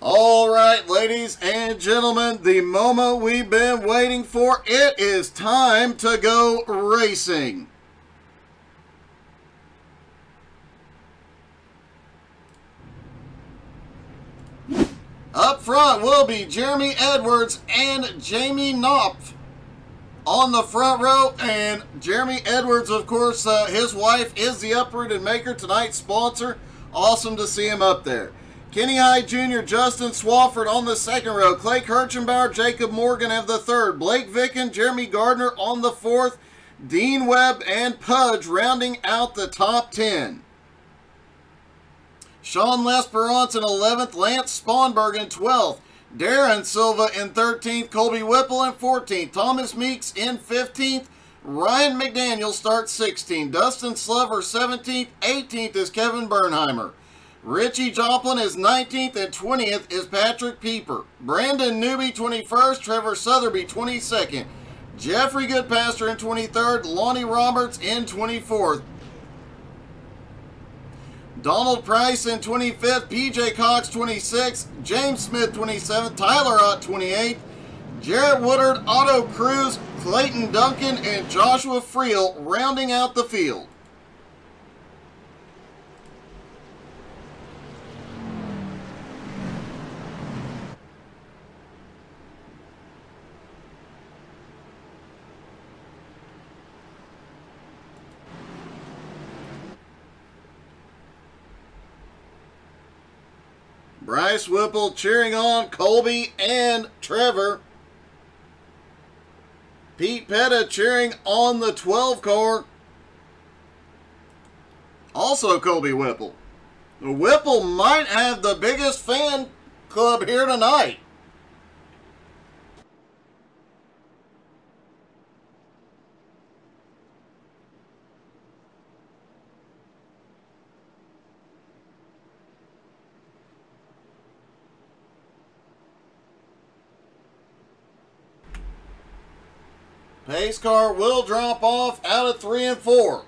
All right, ladies and gentlemen, the moment we've been waiting for, it is time to go racing. Up front will be Jeremy Edwards and Jamie Knopf on the front row, and Jeremy Edwards, of course, his wife is the Uprooted Maker, tonight's sponsor. Awesome to see him up there. Kenny Hyde Jr., Justin Swafford on the second row. Clay Kirchenbauer, Jacob Morgan have the third. Blake Vicken, Jeremy Gardner on the fourth. Dean Webb and Pudge rounding out the top 10. Sean Lesperance in 11th. Lance Sponberg in 12th. Darren Silva in 13th. Colby Whipple in 14th. Thomas Meeks in 15th. Ryan McDaniel starts 16th. Dustin Slover 17th. 18th is Kevin Bernheimer. Richie Joplin is 19th, and 20th is Patrick Pieper. Brandon Newby 21st, Trevor Sotheby 22nd, Jeffrey Goodpaster in 23rd, Lonnie Roberts in 24th, Donald Price in 25th, PJ Cox 26th, James Smith 27th, Tyler Ott 28th, Jarrett Woodard, Otto Cruz, Clayton Duncan, and Joshua Friel rounding out the field. Bryce Whipple cheering on Colby and Trevor. Pete Petta cheering on the 12 car. Also Colby Whipple. Whipple might have the biggest fan club here tonight. Pace car will drop off out of 3 and 4.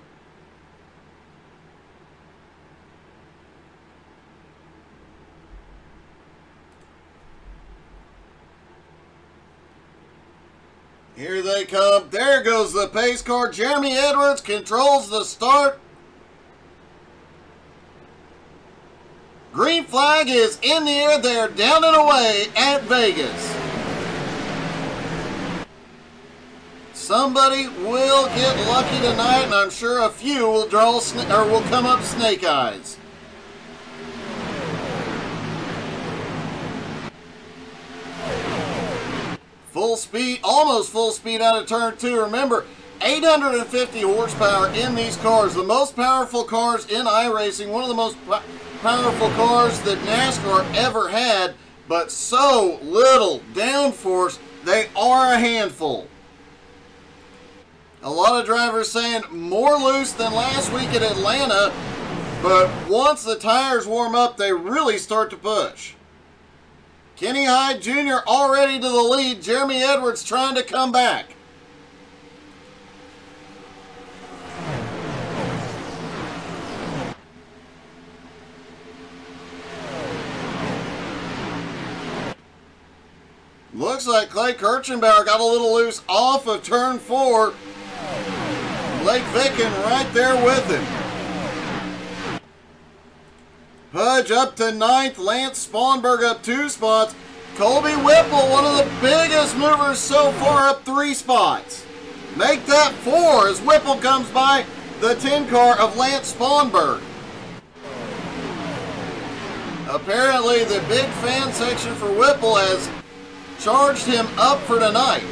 Here they come. There goes the pace car. Jeremy Edwards controls the start. Green flag is in the air. They're down and away at Vegas. Somebody will get lucky tonight, and I'm sure a few will will come up snake eyes. Full speed, almost full speed out of turn 2. Remember, 850 horsepower in these cars. The most powerful cars in iRacing. One of the most powerful cars that NASCAR ever had, but so little downforce, they are a handful. A lot of drivers saying more loose than last week at Atlanta, but once the tires warm up, they really start to push. Kenny Hyde Jr. already to the lead. Jeremy Edwards trying to come back. Looks like Clay Kirchenbauer got a little loose off of turn 4. Blake Vicken right there with him. Pudge up to 9th. Lance Sponberg up 2 spots. Colby Whipple, one of the biggest movers so far, up 3 spots. Make that 4 as Whipple comes by the 10 car of Lance Sponberg. Apparently the big fan section for Whipple has charged him up for tonight.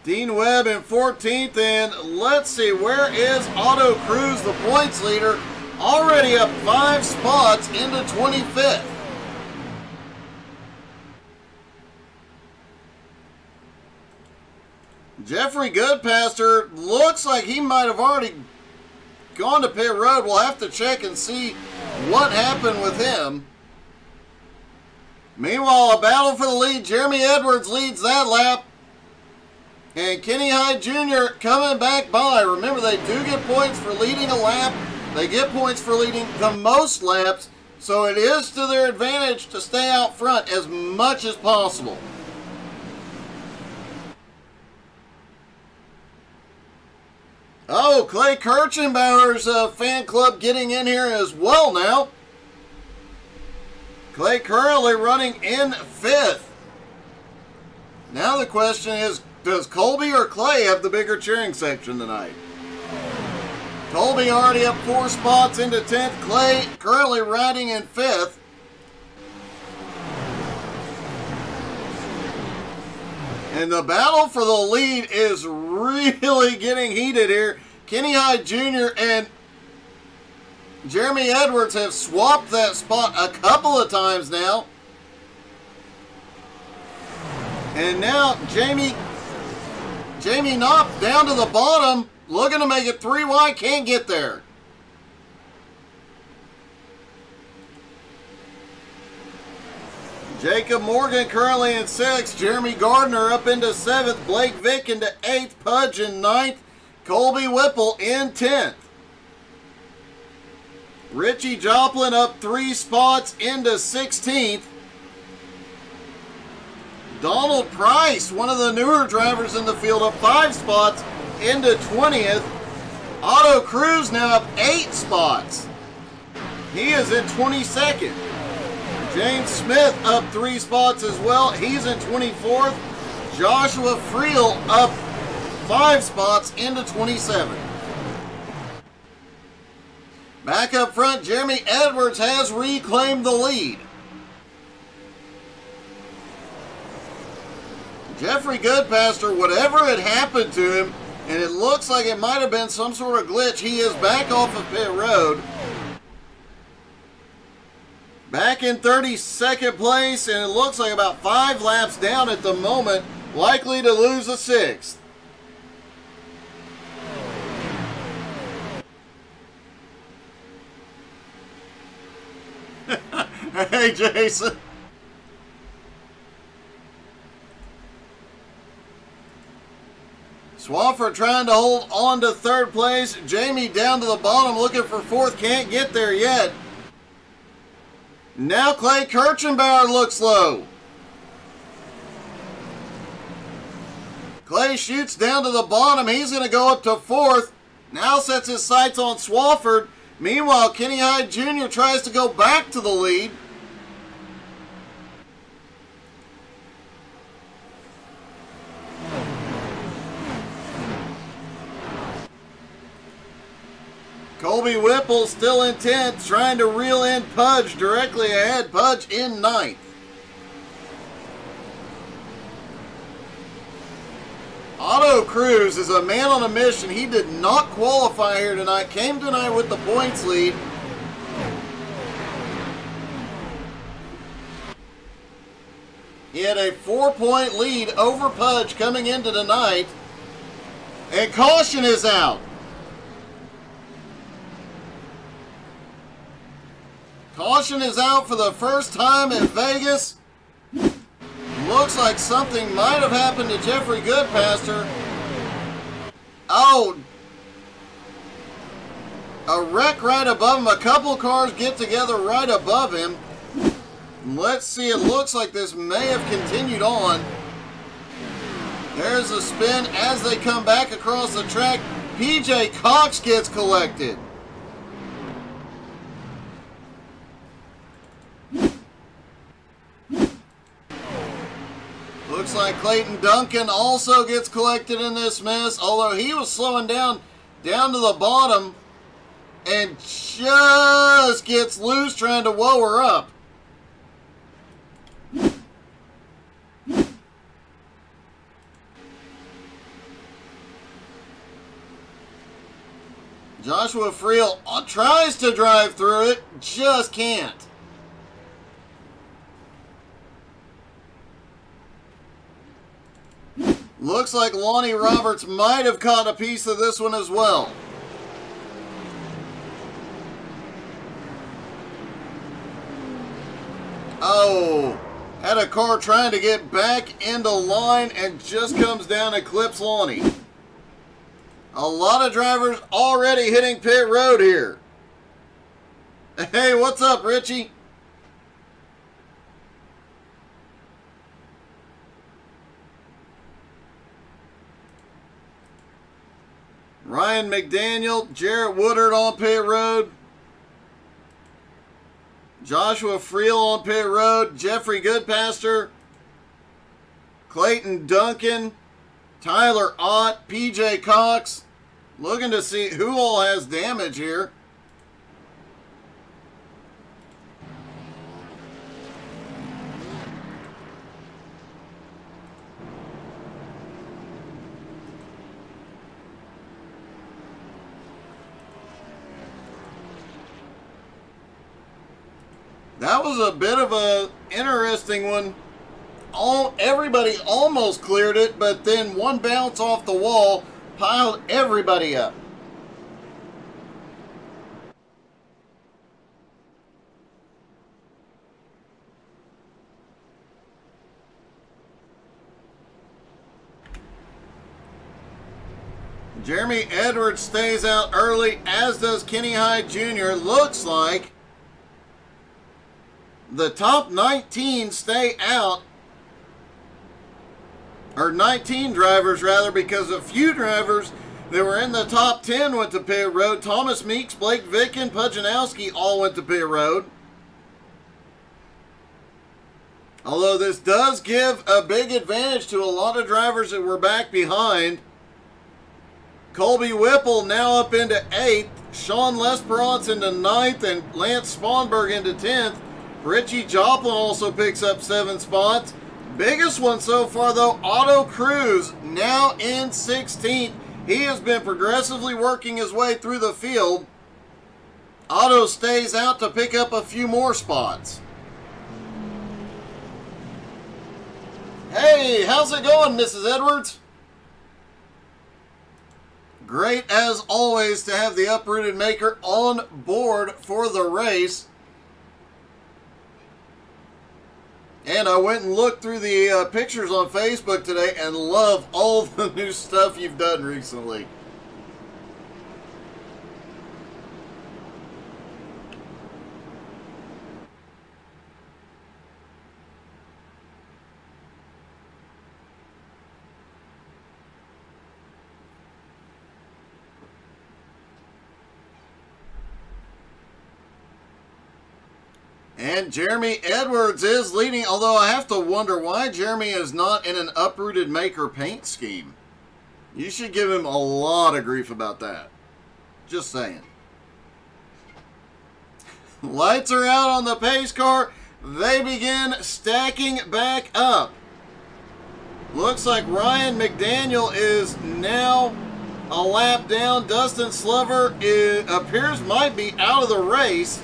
Dean Webb in 14th, and let's see, where is Otto Cruz, the points leader, already up 5 spots into 25th. Jeffrey Goodpaster looks like he might have already gone to pit road. We'll have to check and see what happened with him. Meanwhile, a battle for the lead. Jeremy Edwards leads that lap. And Kenny Hyde Jr. coming back by. Remember, they do get points for leading a lap. They get points for leading the most laps. So it is to their advantage to stay out front as much as possible. Oh, Clay Kirchenbauer's fan club getting in here as well now. Clay currently running in 5th. Now the question is, does Colby or Clay have the bigger cheering section tonight? Colby already up 4 spots into 10th. Clay currently riding in 5th. And the battle for the lead is really getting heated here. Kenny Hyde Jr. and Jeremy Edwards have swapped that spot a couple of times now. And now Jamie Knopp down to the bottom, looking to make it 3 wide, can't get there. Jacob Morgan currently in 6th. Jeremy Gardner up into 7th. Blake Vick into 8th. Pudge in 9th. Colby Whipple in 10th. Richie Joplin up 3 spots into 16th. Donald Price, one of the newer drivers in the field, up 5 spots into 20th. Otto Cruz now up 8 spots. He is in 22nd. James Smith up 3 spots as well. He's in 24th. Joshua Friel up 5 spots into 27th. Back up front, Jeremy Edwards has reclaimed the lead. Jeffrey Goodpaster, whatever had happened to him, and it looks like it might have been some sort of glitch, he is back off of pit road. Back in 32nd place, and it looks like about 5 laps down at the moment, likely to lose a 6th. Hey, Jason. Swafford trying to hold on to 3rd place. Jamie down to the bottom looking for 4th. Can't get there yet. Now Clay Kirchenbauer looks low. Clay shoots down to the bottom. He's going to go up to 4th. Now sets his sights on Swafford. Meanwhile, Kenny Hyde Jr. tries to go back to the lead. Colby Whipple still in 10th, trying to reel in Pudge directly ahead. Pudge in 9th. Otto Cruz is a man on a mission. He did not qualify here tonight. Came tonight with the points lead. He had a 4-point lead over Pudge coming into tonight. And caution is out. Caution is out for the first time in Vegas. Looks like something might have happened to Jeffrey Goodpaster. Oh, a wreck right above him. A couple cars get together right above him. Let's see, it looks like this may have continued on. There's a spin as they come back across the track. PJ Cox gets collected. Looks like Clayton Duncan also gets collected in this mess, although he was slowing down to the bottom and just gets loose trying to woe her up. Joshua Friel tries to drive through it, just can't. Looks like Lonnie Roberts might have caught a piece of this one as well. Oh, Had a car trying to get back into line and just comes down and clips Lonnie. A lot of drivers already hitting pit road here. Hey, what's up, Richie? Ryan McDaniel, Jarrett Woodard on pit road. Joshua Friel on pit road. Jeffrey Goodpaster. Clayton Duncan. Tyler Ott. PJ Cox. Looking to see who all has damage here. That was a bit of a interesting one. Everybody almost cleared it, but then one bounce off the wall piled everybody up. Jeremy Edwards stays out early, as does Kenny Hyde Jr. Looks like the top 19 stay out, or 19 drivers rather, because a few drivers that were in the top 10 went to pit road. Thomas Meeks, Blake Vicken, Nowski all went to pit road. Although this does give a big advantage to a lot of drivers that were back behind. Colby Whipple now up into 8th. Sean Lesperance into 9th, and Lance Spanberg into 10th. Richie Joplin also picks up 7 spots. Biggest one so far, though, Otto Cruz, now in 16th. He has been progressively working his way through the field. Otto stays out to pick up a few more spots. Hey, how's it going, Mrs. Edwards? Great, as always, to have the Uprooted Maker on board for the race. And I went and looked through the pictures on Facebook today and love all the new stuff you've done recently. And Jeremy Edwards is leading, although I have to wonder why Jeremy is not in an Uprooted Maker paint scheme. You should give him a lot of grief about that. Just saying. Lights are out on the pace car. They begin stacking back up. Looks like Ryan McDaniel is now a lap down. Dustin Slover appears might be out of the race.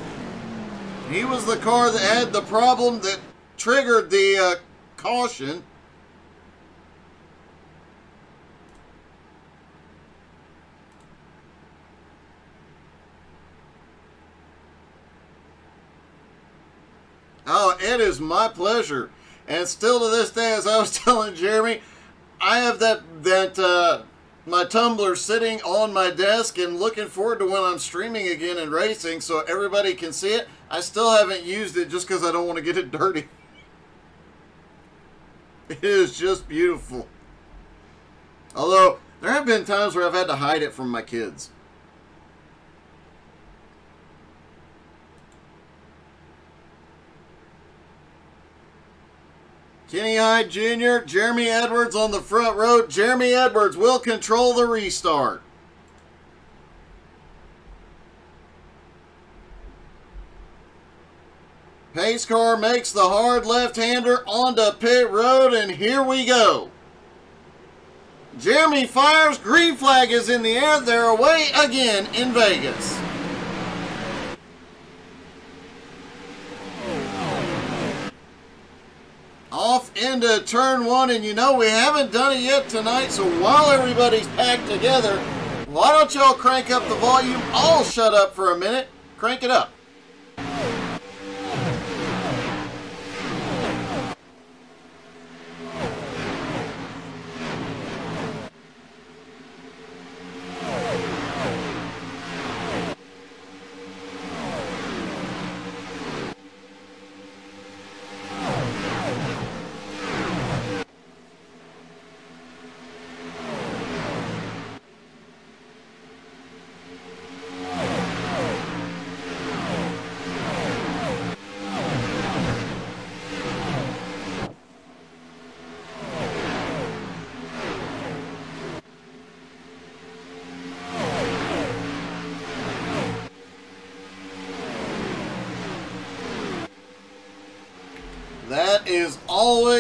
He was the car that had the problem that triggered the caution. Oh, it is my pleasure. And still to this day, as I was telling Jeremy, I have my tumbler sitting on my desk and looking forward to when I'm streaming again and racing so everybody can see it. I still haven't used it just because I don't want to get it dirty. It is just beautiful. Although, there have been times where I've had to hide it from my kids. Kenny Hyde Jr., Jeremy Edwards on the front row. Jeremy Edwards will control the restart. Pace car makes the hard left-hander onto pit road, and here we go. Jeremy fires. Green flag is in the air. They're away again in Vegas. Off into turn 1, and you know we haven't done it yet tonight, so while everybody's packed together, why don't y'all crank up the volume? I'll shut up for a minute. Crank it up.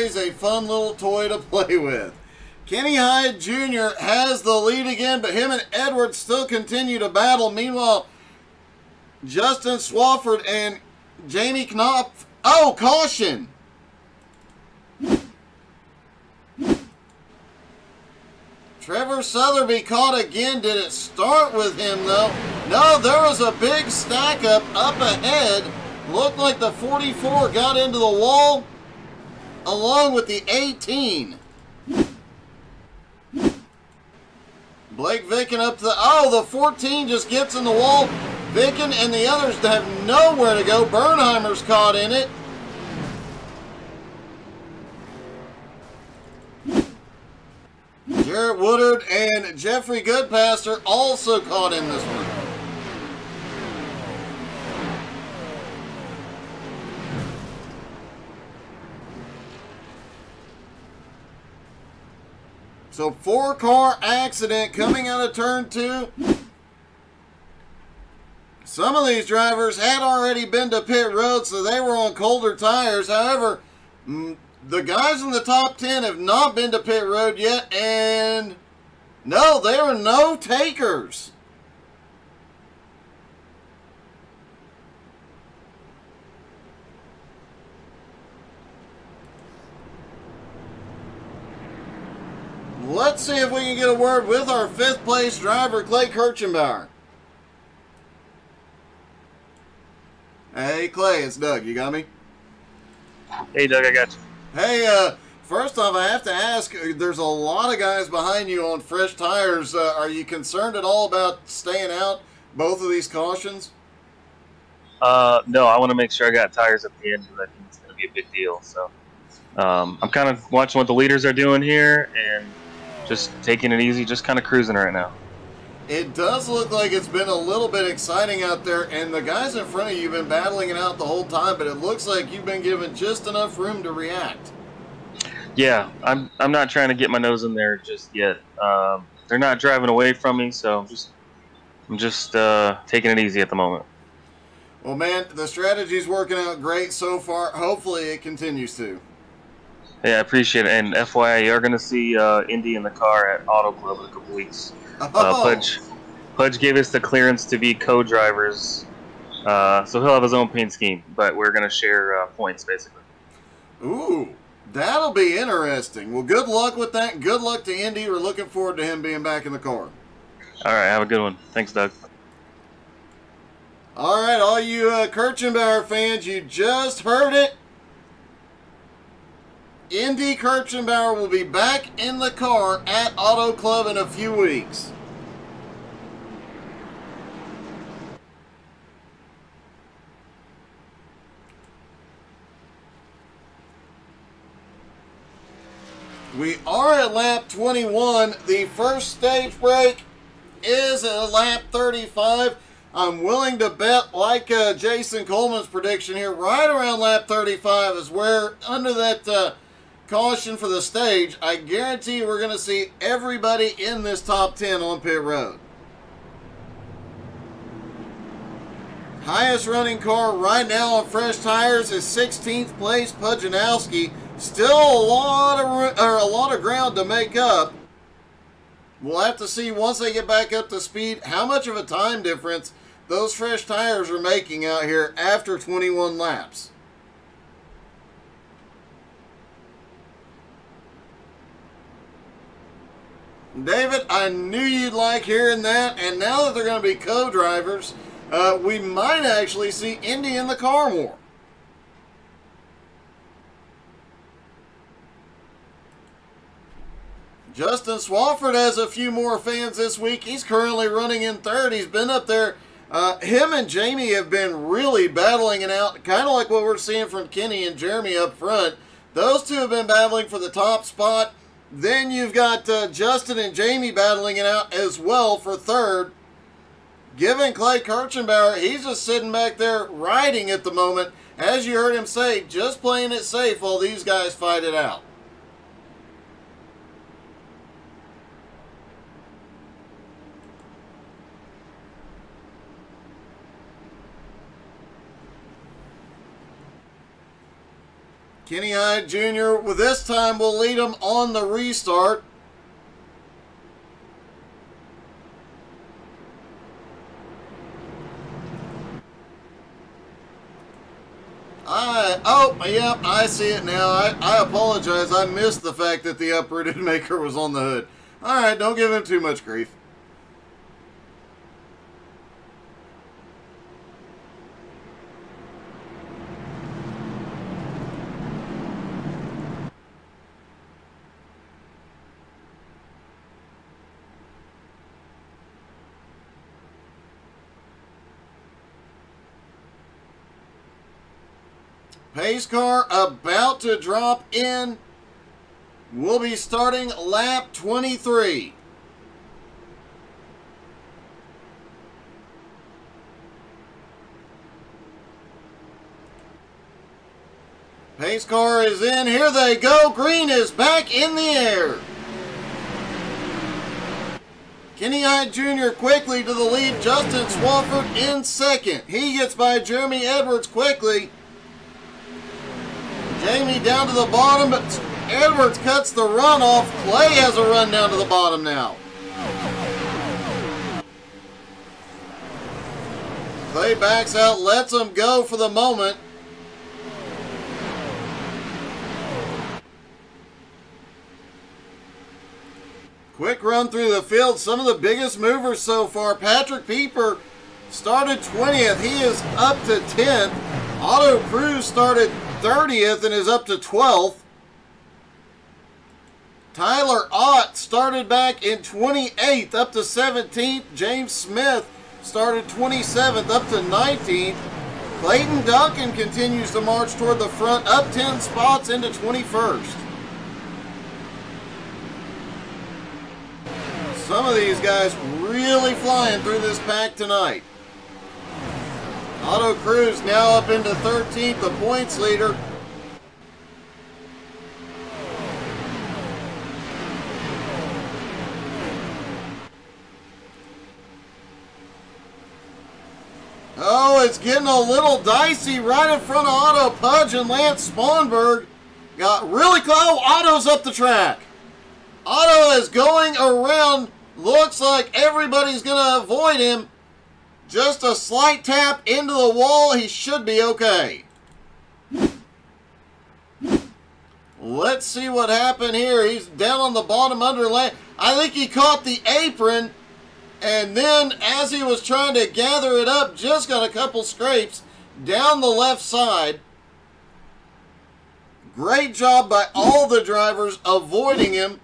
always a fun little toy to play with. Kenny Hyde Jr. has the lead again, but him and Edwards still continue to battle. Meanwhile, Justin Swafford and Jamie Knopf. Oh, caution! Trevor Sotheby caught again. Did it start with him, though? No, there was a big stack up ahead. Looked like the 44 got into the wall along with the 18. Blake Vicken up to the... Oh, the 14 just gets in the wall. Vicken and the others have nowhere to go. Bernheimer's caught in it. Jarrett Woodard and Jeffrey Goodpaster also caught in this one. So 4-car accident coming out of turn 2. Some of these drivers had already been to pit road, so they were on colder tires. However, the guys in the top 10 have not been to pit road yet, and no, there are no takers. Let's see if we can get a word with our 5th place driver, Clay Kirchenbauer. Hey, Clay, it's Doug. You got me? Hey, Doug, I got you. Hey, first off, I have to ask, there's a lot of guys behind you on fresh tires. Are you concerned at all about staying out both of these cautions? No, I want to make sure I got tires at the end because I think it's going to be a big deal. So I'm kind of watching what the leaders are doing here and just taking it easy, just kind of cruising right now. It does look like it's been a little bit exciting out there, and the guys in front of you have been battling it out the whole time, but it looks like you've been given just enough room to react. Yeah, I'm not trying to get my nose in there just yet. They're not driving away from me, so I'm just taking it easy at the moment. Well, man, the strategy's working out great so far. Hopefully it continues to. Yeah, I appreciate it. And FYI, you're going to see Indy in the car at Auto Club in a couple weeks. Oh. Pudge gave us the clearance to be co-drivers, so he'll have his own paint scheme, but we're going to share points, basically. Ooh, that'll be interesting. Well, good luck with that. Good luck to Indy. We're looking forward to him being back in the car. All right, have a good one. Thanks, Doug. All right, all you Kirchenbauer fans, you just heard it. Indy Kirchenbauer will be back in the car at Auto Club in a few weeks. We are at lap 21. The first stage break is at lap 35. I'm willing to bet, like Jason Coleman's prediction here, right around lap 35 is where, under that caution for the stage, I guarantee you we're going to see everybody in this top 10 on pit road. Highest running car right now on fresh tires is 16th place Nowski. Still a lot of ground to make up. We'll have to see once they get back up to speed how much of a time difference those fresh tires are making out here after 21 laps. David, I knew you'd like hearing that, and now that they're going to be co-drivers, we might actually see Indy in the car more. Justin Swafford has a few more fans this week. He's currently running in third. He's been up there. Him and Jamie have been really battling it out, kind of like what we're seeing from Kenny and Jeremy up front. Those two have been battling for the top spot. Then you've got Justin and Jamie battling it out as well for third. Given Clay Kirchenbauer, he's just sitting back there riding at the moment. As you heard him say, just playing it safe while these guys fight it out. Kenny Hyde Jr. with this time will lead him on the restart. Yep, I see it now. I apologize. I missed the fact that the uprooted maker was on the hood. All right, don't give him too much grief. Pace car about to drop in. We'll be starting lap 23. Pace car is in. Here they go. Green is back in the air. Kenny Hyde Jr. quickly to the lead. Justin Swafford in second. He gets by Jeremy Edwards quickly. Jamie down to the bottom, but Edwards cuts the run off. Clay has a run down to the bottom now. Clay backs out, lets him go for the moment. Quick run through the field. Some of the biggest movers so far. Patrick Pieper started 20th. He is up to 10th. Otto Cruz started 30th and is up to 12th. Tyler Ott started back in 28th, up to 17th. James Smith started 27th, up to 19th. Clayton Duncan continues to march toward the front, up 10 spots into 21st. Some of these guys really flying through this pack tonight. Otto Cruz now up into 13th, the points leader. Oh, it's getting a little dicey right in front of Otto. Pudge and Lance Sponberg got really close. Oh, Otto's up the track. Otto is going around. Looks like everybody's going to avoid him. Just a slight tap into the wall. He should be okay. Let's see what happened here. He's down on the bottom under lane. I think he caught the apron. And then as he was trying to gather it up, just got a couple scrapes down the left side. Great job by all the drivers avoiding him.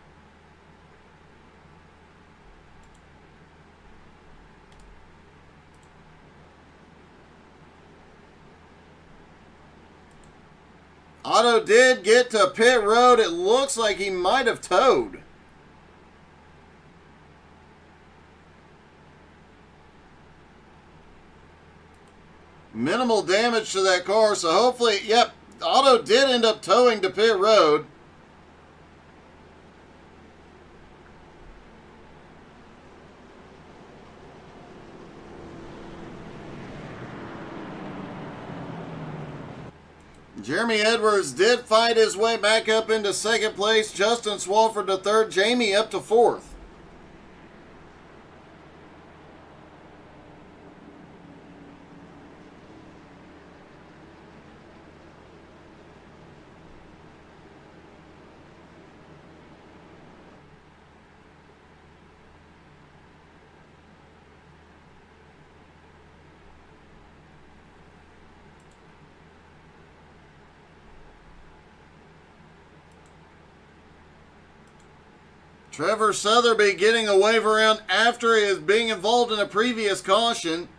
Otto did get to pit road. It looks like he might have towed. Minimal damage to that car, so hopefully, yep, Otto did end up towing to pit road. Jeremy Edwards did fight his way back up into second place. Justin Swafford to third. Jamie up to fourth. Trevor Sotheby getting a wave around after he is being involved in a previous caution.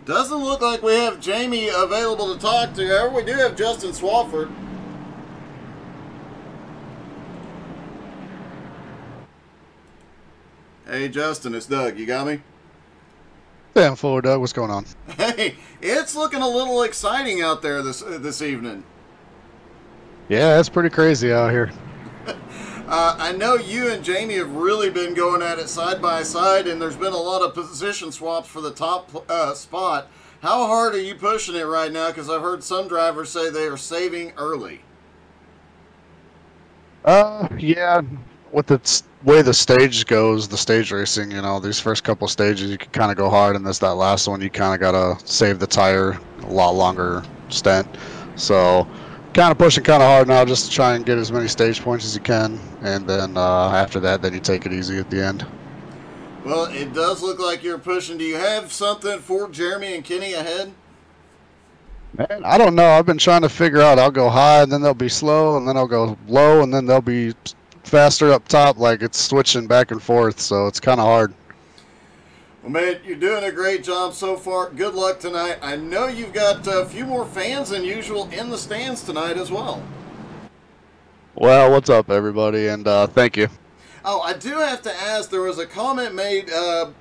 Doesn't look like we have Jamie available to talk to. However, we do have Justin Swafford. Hey, Justin, it's Doug. You got me? Yeah, I'm forward, Doug. What's going on? Hey, it's looking a little exciting out there this evening. Yeah, it's pretty crazy out here. I know you and Jamie have really been going at it side by side, and there's been a lot of position swaps for the top spot. How hard are you pushing it right now? Because I've heard some drivers say they are saving early. Yeah, with the way the stage goes, the stage racing, you know, these first couple stages you can kind of go hard, and this that last one you kind of gotta save the tire a lot longer stint. So, kind of pushing kind of hard now just to try and get as many stage points as you can, and then after that, then you take it easy at the end. Well, it does look like you're pushing. Do you have something for Jeremy and Kenny ahead? Man, I don't know. I've been trying to figure out. I'll go high, and then they'll be slow, and then I'll go low, and then they'll be faster up top. Like, it's switching back and forth, so it's kind of hard. Well, man, you're doing a great job so far. Good luck tonight. I know you've got a few more fans than usual in the stands tonight as well. Well, what's up, everybody, and thank you. Oh, I do have to ask, there was a comment made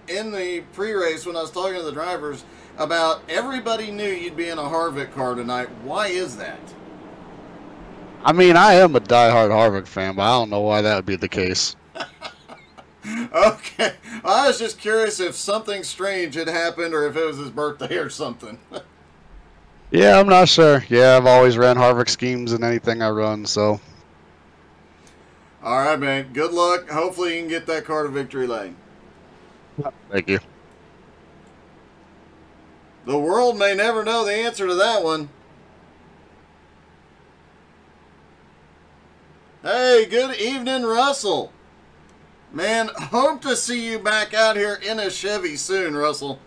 in the pre-race when I was talking to the drivers about everybody knew you'd be in a Harvick car tonight. Why is that? I mean, I am a diehard Harvick fan, but I don't know why that would be the case. Okay. Well, I was just curious if something strange had happened or if it was his birthday or something. Yeah, I'm not sure. Yeah, I've always ran Harvick schemes in anything I run, so. All right, man. Good luck. Hopefully you can get that car to victory lane. Thank you. The world may never know the answer to that one. Hey, good evening, Russell. Man, hope to see you back out here in a Chevy soon, Russell.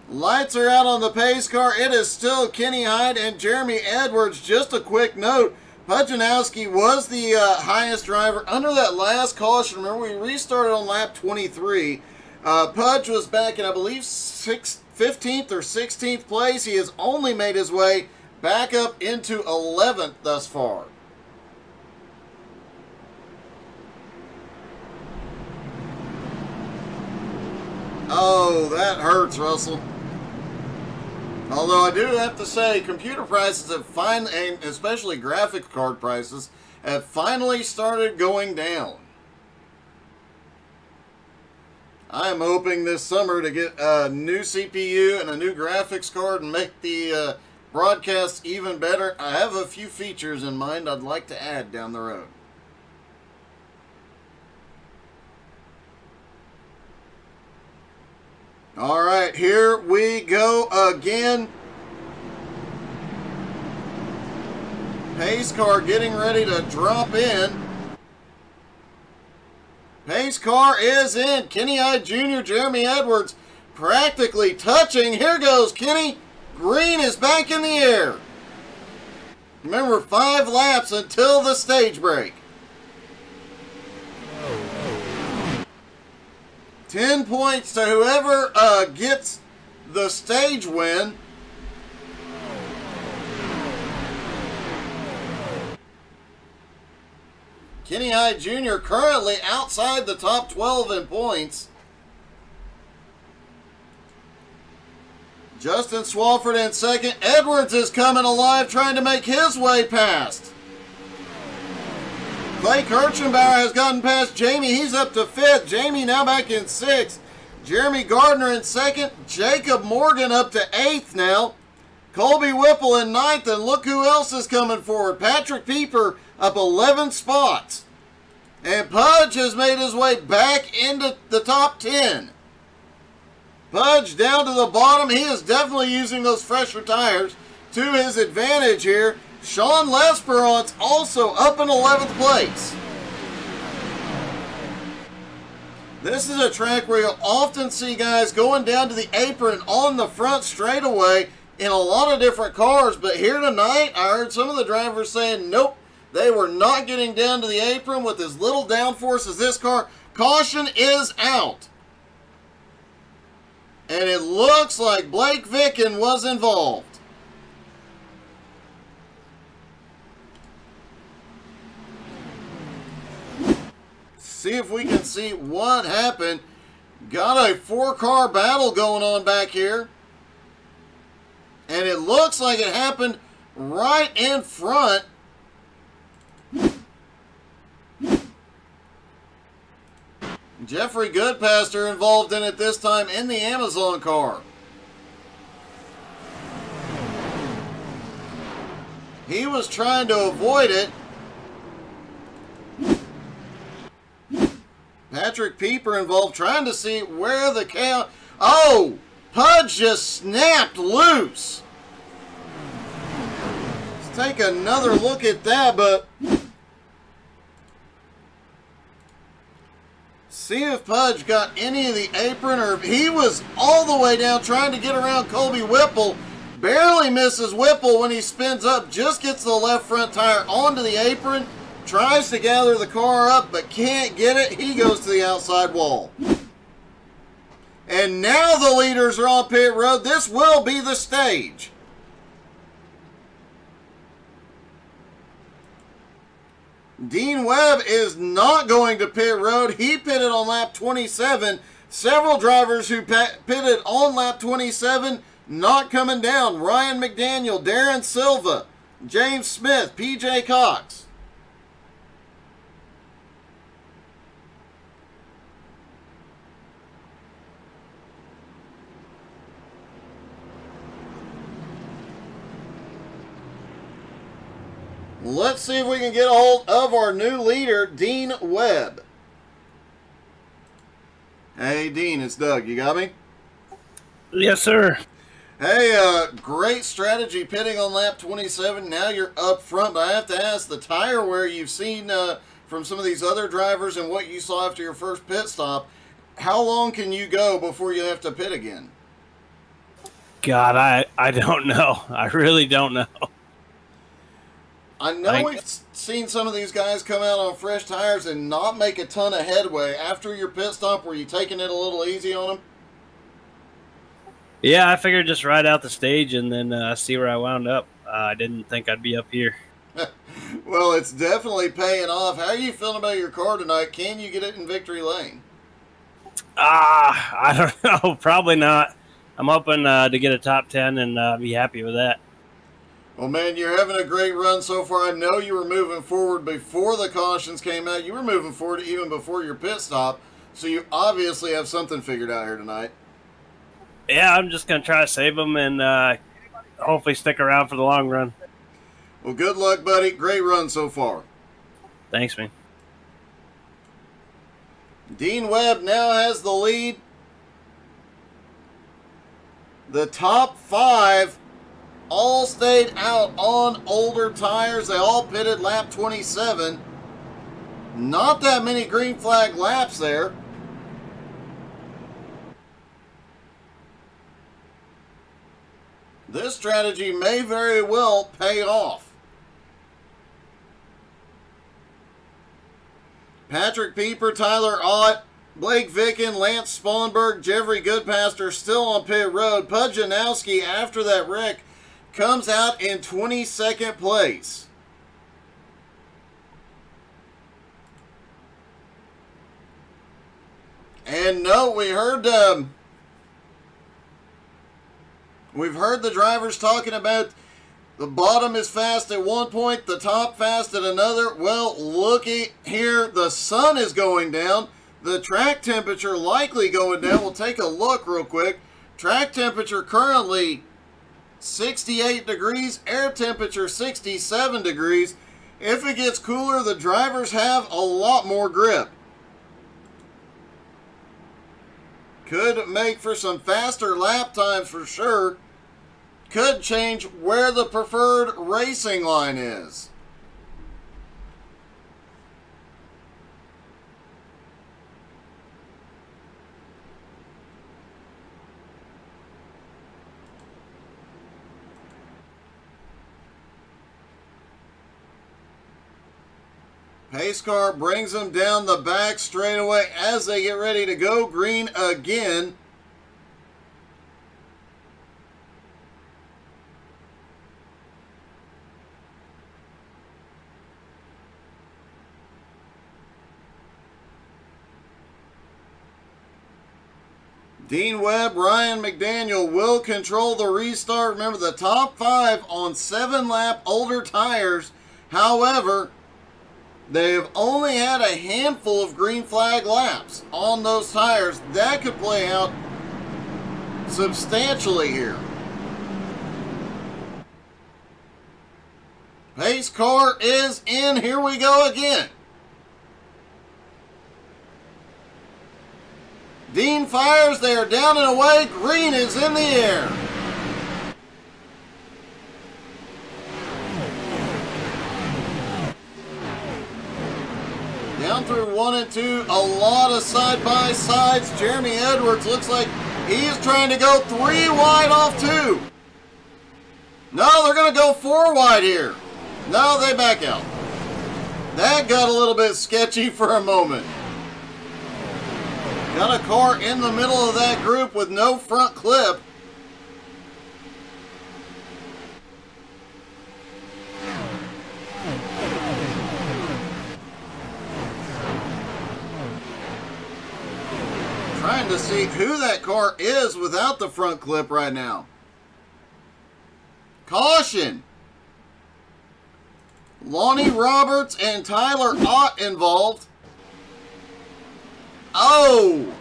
Lights are out on the pace car. It is still Kenny Hyde and Jeremy Edwards. Just a quick note, Nowski was the highest driver under that last caution. Remember, we restarted on lap 23. Pudge was back in, I believe, 15th or 16th place. He has only made his way back up into 11th thus far. Oh, that hurts, Russell. Although I do have to say, computer prices have finally, and especially graphic card prices, have finally started going down. I am hoping this summer to get a new CPU and a new graphics card and make the broadcast even better. I have a few features in mind I'd like to add down the road. All right, here we go again. Pace car getting ready to drop in. Pace car is in. Kenny Hyde Jr., Jeremy Edwards practically touching. Here goes Kenny. Green is back in the air. Remember, 5 laps until the stage break. 10 points to whoever gets the stage win. Kenny Hyde Jr. currently outside the top 12 in points. Justin Swafford in second. Edwards is coming alive, trying to make his way past. Clay Kirchenbauer has gotten past Jamie. He's up to 5th. Jamie now back in 6th. Jeremy Gardner in 2nd. Jacob Morgan up to 8th now. Colby Whipple in 9th. And look who else is coming forward. Patrick Pieper up 11 spots. And Pudge has made his way back into the top 10. Pudge down to the bottom. He is definitely using those fresher tires to his advantage here. Sean Lesperance also up in 11th place. This is a track where you'll often see guys going down to the apron on the front straightaway in a lot of different cars, but here tonight I heard some of the drivers saying nope, they were not getting down to the apron with as little downforce as this car. Caution is out. And it looks like Blake Vicken was involved. See if we can see what happened. Got a 4-car battle going on back here. And it looks like it happened right in front. Jeffrey Goodpaster involved in it this time in the Amazon car. He was trying to avoid it. Patrick Pieper involved, trying to see where the cow... Oh! Pudge just snapped loose. Let's take another look at that, but... See if Pudge got any of the apron, or if he was all the way down trying to get around Colby Whipple. Barely misses Whipple when he spins up, just gets the left front tire onto the apron, tries to gather the car up, but can't get it. He goes to the outside wall. And now the leaders are on pit road. This will be the stage. Dean Webb is not going to pit road. He pitted on lap 27. Several drivers who pitted on lap 27 not coming down. Ryan McDaniel, Darren Silva, James Smith, PJ Cox. Let's see if we can get a hold of our new leader, Dean Webb. Hey, Dean, it's Doug. You got me? Yes, sir. Hey, great strategy pitting on lap 27. Now you're up front, but I have to ask, the tire wear you've seen from some of these other drivers and what you saw after your first pit stop, how long can you go before you have to pit again? God, I don't know. I really don't know. I know we've seen some of these guys come out on fresh tires and not make a ton of headway. After your pit stop, were you taking it a little easy on them? Yeah, I figured just ride out the stage and then see where I wound up. I didn't think I'd be up here. Well, it's definitely paying off. How are you feeling about your car tonight? Can you get it in victory lane? I don't know. Probably not. I'm hoping to get a top 10 and be happy with that. Well, man, you're having a great run so far. I know you were moving forward before the cautions came out. You were moving forward even before your pit stop, so you obviously have something figured out here tonight. Yeah, I'm just going to try to save them and hopefully stick around for the long run. Well, good luck, buddy. Great run so far. Thanks, man. Dean Webb now has the lead. The top 5 all stayed out on older tires. They all pitted lap 27. Not that many green flag laps there. This strategy may very well pay off. Patrick Pieper, Tyler Ott, Blake Vicken, Lance Sponberg, Jeffrey Goodpaster still on pit road. Pudge Nowski, after that wreck, comes out in 22nd place. And no, we've heard the drivers talking about the bottom is fast at one point, the top fast at another. Well, looky here, the sun is going down. The track temperature likely going down. We'll take a look real quick. Track temperature currently 68 degrees, air temperature 67 degrees. If it gets cooler, the drivers have a lot more grip. Could make for some faster lap times for sure. Could change where the preferred racing line is. Pace car brings them down the back straightaway as they get ready to go green again. Dean Webb, Ryan McDaniel will control the restart. Remember, the top 5 on 7-lap older tires. However, they've only had a handful of green flag laps on those tires. That could play out substantially here. Pace car is in. Here we go again. Dean fires. They are down and away. Green is in the air. Down through 1 and 2. A lot of side-by-sides. Jeremy Edwards looks like he's trying to go 3 wide off 2. No, they're going to go 4 wide here. No, they back out. That got a little bit sketchy for a moment. Got a car in the middle of that group with no front clip. Trying to see who that car is without the front clip right now. Caution! Lonnie Roberts and Tyler Ott involved. Oh!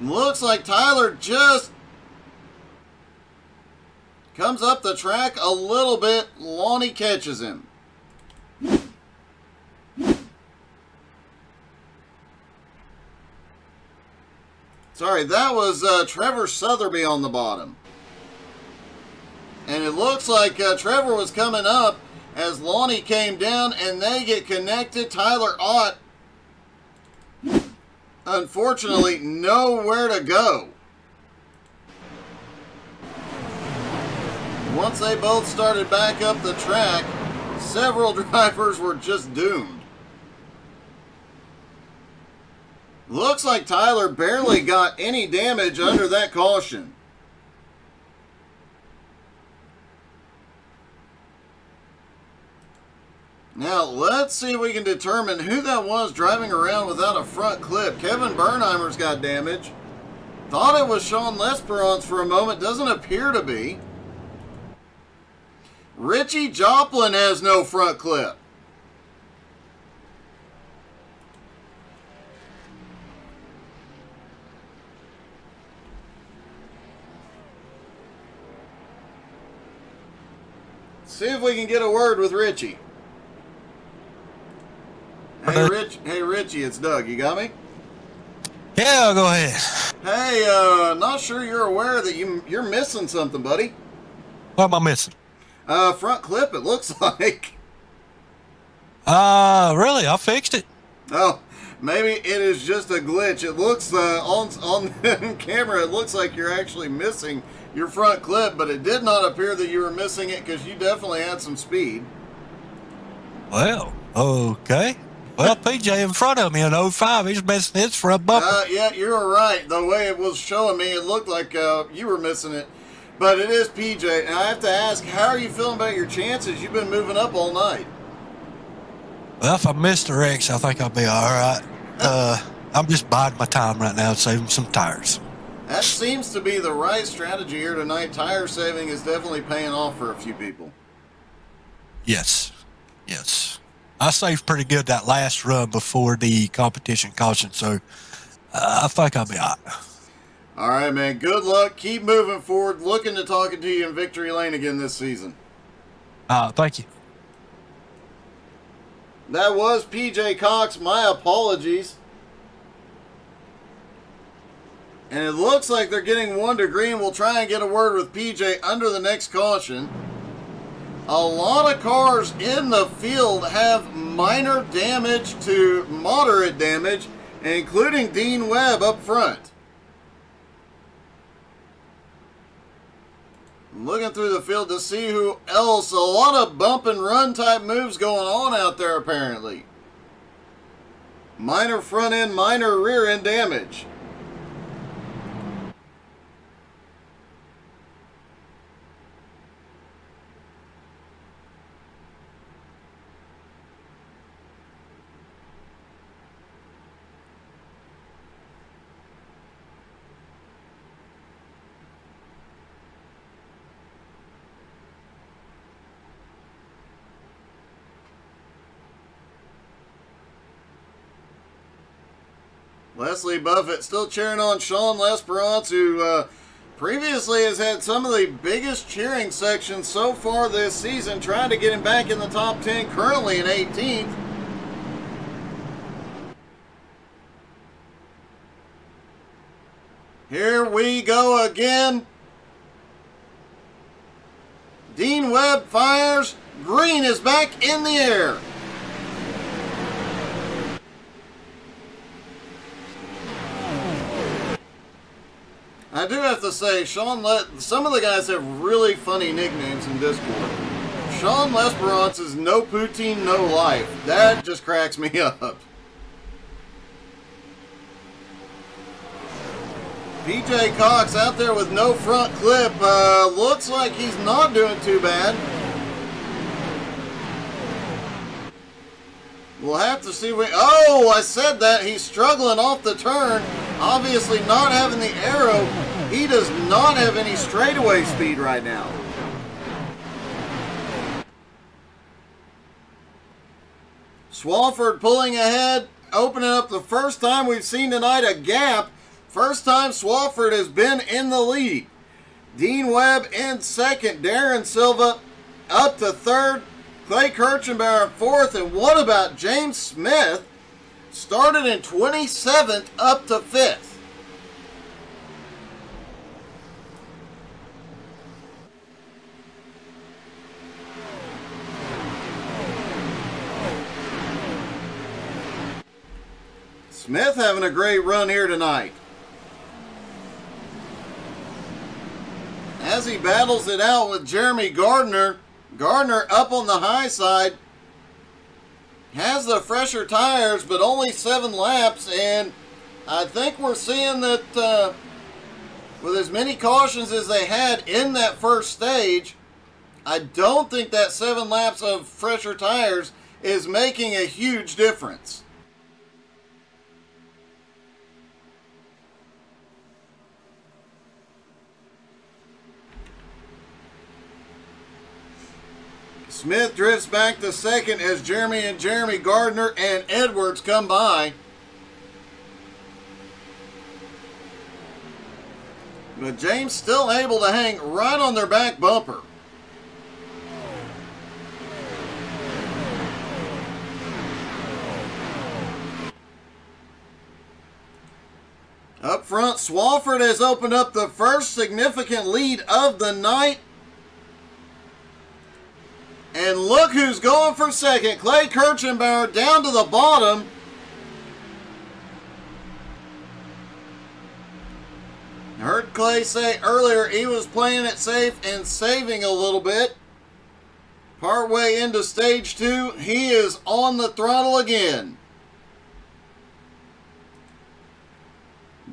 Looks like Tyler just comes up the track a little bit. Lonnie catches him. Sorry, that was Trevor Sotheby on the bottom. And it looks like Trevor was coming up as Lonnie came down and they get connected. Tyler Ott, unfortunately, nowhere to go. Once they both started back up the track, several drivers were just doomed. Looks like Tyler barely got any damage under that caution. Now, let's see if we can determine who that was driving around without a front clip. Kevin Bernheimer's got damage. Thought it was Sean Lesperance for a moment. Doesn't appear to be. Richie Joplin has no front clip. See if we can get a word with Richie. Hey, Richie, it's Doug. You got me? Yeah, go ahead. Hey, not sure you're aware that you're missing something, buddy. What am I missing? Front clip, it looks like. Really? I fixed it. Oh, maybe it is just a glitch. It looks, on camera, it looks like you're actually missing your front clip, but it did not appear that you were missing it because you definitely had some speed. Well, okay. Well, PJ in front of me in 05, he's missing his front bumper. Yeah, you were right. The way it was showing me, it looked like you were missing it. But it is PJ. And I have to ask, how are you feeling about your chances? You've been moving up all night. Well, if I miss the wrecks, I think I'll be all right. I'm just biding my time right now and saving some tires. That seems to be the right strategy here tonight. Tire saving is definitely paying off for a few people. Yes. I saved pretty good that last run before the competition caution, so I think I'll be all right. All right, man. Good luck. Keep moving forward. Looking to talking to you in victory lane again this season. Thank you. That was PJ Cox. My apologies. And it looks like they're getting 1 to green. We'll try and get a word with PJ under the next caution. A lot of cars in the field have minor damage to moderate damage, including Dean Webb up front. Looking through the field to see who else. A lot of bump and run type moves going on out there apparently. Minor front end, minor rear end damage. Leslie Buffett still cheering on Sean Lesperance, who previously has had some of the biggest cheering sections so far this season, trying to get him back in the top 10, currently in 18th. Here we go again. Dean Webb fires. Green is back in the air. I do have to say, some of the guys have really funny nicknames in Discord. Sean Lesperance is no poutine, no life. That just cracks me up. PJ Cox out there with no front clip. Looks like he's not doing too bad. We'll have to see. Oh, I said that. He's struggling off the turn. Obviously not having the arrow. He does not have any straightaway speed right now. Swafford pulling ahead, opening up the first time we've seen tonight a gap. First time Swafford has been in the lead. Dean Webb in second. Darren Silva up to third. Clay Kirchenbauer fourth. And what about James Smith? Started in 27th up to 5th. Smith having a great run here tonight. As he battles it out with Jeremy Gardner. Gardner up on the high side. Has the fresher tires, but only 7 laps. And I think we're seeing that with as many cautions as they had in that first stage, I don't think that 7 laps of fresher tires is making a huge difference. Smith drifts back to second as Jeremy Gardner and Edwards come by. But James still able to hang right on their back bumper. Up front, Swafford has opened up the first significant lead of the night. And look who's going for second. Clay Kirchenbauer down to the bottom. I heard Clay say earlier he was playing it safe and saving a little bit. Partway into stage 2, he is on the throttle again.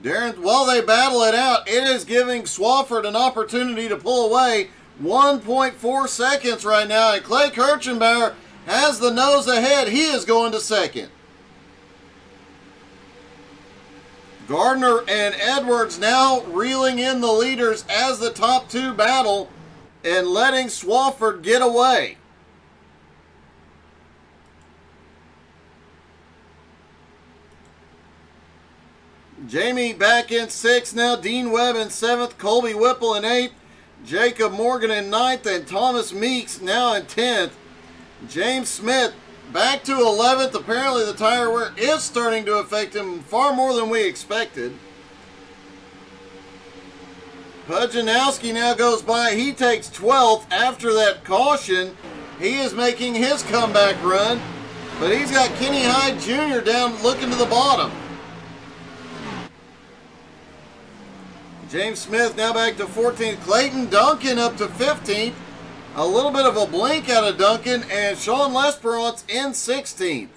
Darren, while they battle it out, it is giving Swafford an opportunity to pull away. 1.4 seconds right now, and Clay Kirchenbauer has the nose ahead. He is going to second. Gardner and Edwards now reeling in the leaders as the top 2 battle and letting Swafford get away. Jamie back in 6th now. Dean Webb in 7th. Colby Whipple in 8th. Jacob Morgan in 9th, and Thomas Meeks now in 10th. James Smith back to 11th. Apparently the tire wear is starting to affect him far more than we expected. Nowski now goes by. He takes 12th after that caution. He is making his comeback run, but he's got Kenny Hyde Jr. down looking to the bottom. James Smith now back to 14th. Clayton Duncan up to 15th. A little bit of a blink out of Duncan. And Sean Lesperance in 16th.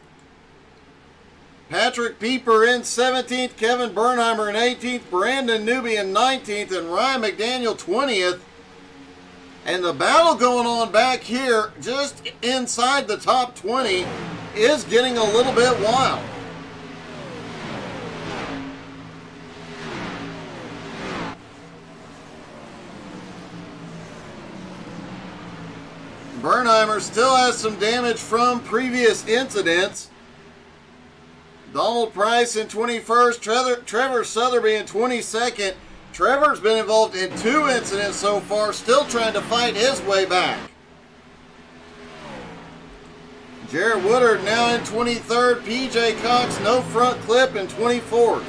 Patrick Pieper in 17th. Kevin Bernheimer in 18th. Brandon Newby in 19th. And Ryan McDaniel 20th. And the battle going on back here just inside the top 20 is getting a little bit wild. Bernheimer still has some damage from previous incidents. Donald Price in 21st. Trevor Sotheby in 22nd. Trevor's been involved in 2 incidents so far, still trying to fight his way back. Jarrett Woodard now in 23rd. PJ Cox, no front clip, in 24th.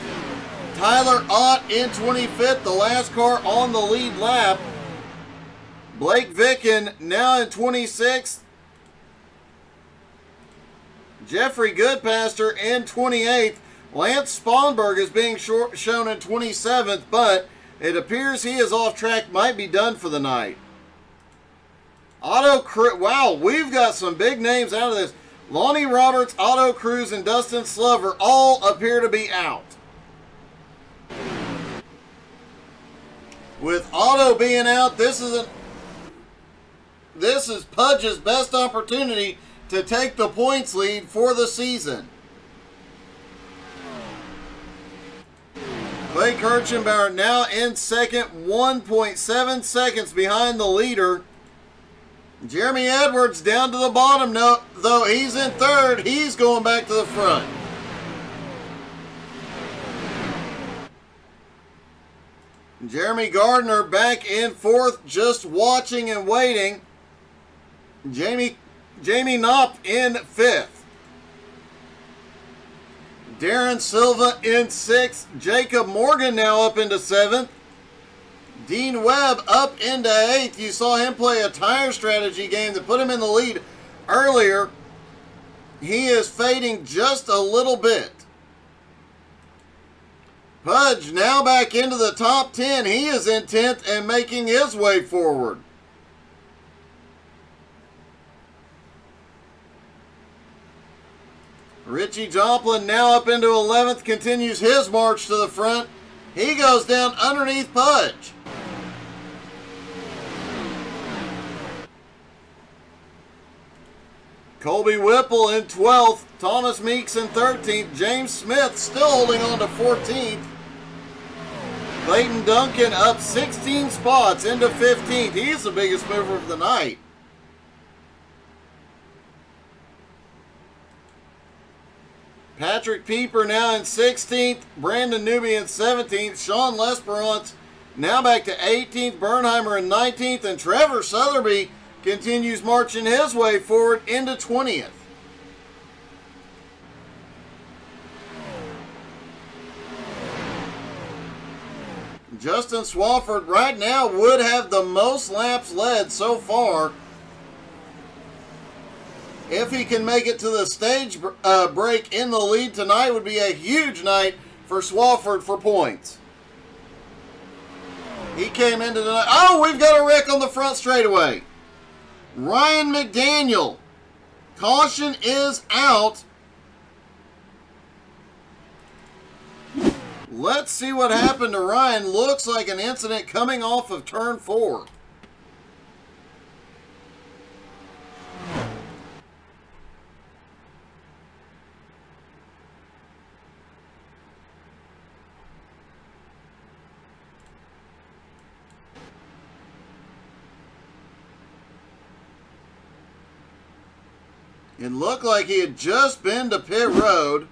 Tyler Ott in 25th, the last car on the lead lap. Blake Vicken now in 26th. Jeffrey Goodpaster in 28th. Lance Sponberg is being shown in 27th, but it appears he is off track, might be done for the night. Wow, we've got some big names out of this. Lonnie Roberts, Otto Cruz, and Dustin Slover all appear to be out. With Otto being out, this is Pudge's best opportunity to take the points lead for the season. Clay Kirchenbauer now in second, 1.7 seconds behind the leader. Jeremy Edwards down to the bottom, though he's in third. He's going back to the front. Jeremy Gardner back in fourth, just watching and waiting. Jamie Knopp in fifth. Darren Silva in sixth. Jacob Morgan now up into seventh. Dean Webb up into eighth. You saw him play a tire strategy game that put him in the lead earlier. He is fading just a little bit. Pudge now back into the top 10. He is in 10th and making his way forward. Richie Joplin now up into 11th, continues his march to the front. He goes down underneath Pudge. Colby Whipple in 12th, Thomas Meeks in 13th, James Smith still holding on to 14th. Clayton Duncan up 16 spots into 15th. He's the biggest mover of the night. Patrick Pieper now in 16th, Brandon Newby in 17th, Sean Lesperance now back to 18th, Bernheimer in 19th, and Trevor Sotheby continues marching his way forward into 20th. Justin Swafford right now would have the most laps led so far. If he can make it to the stage break in the lead tonight, would be a huge night for Swafford for points. He came into the night. Oh, we've got a wreck on the front straightaway. Ryan McDaniel. Caution is out. Let's see what happened to Ryan. Looks like an incident coming off of turn 4. It looked like he had just been to pit road.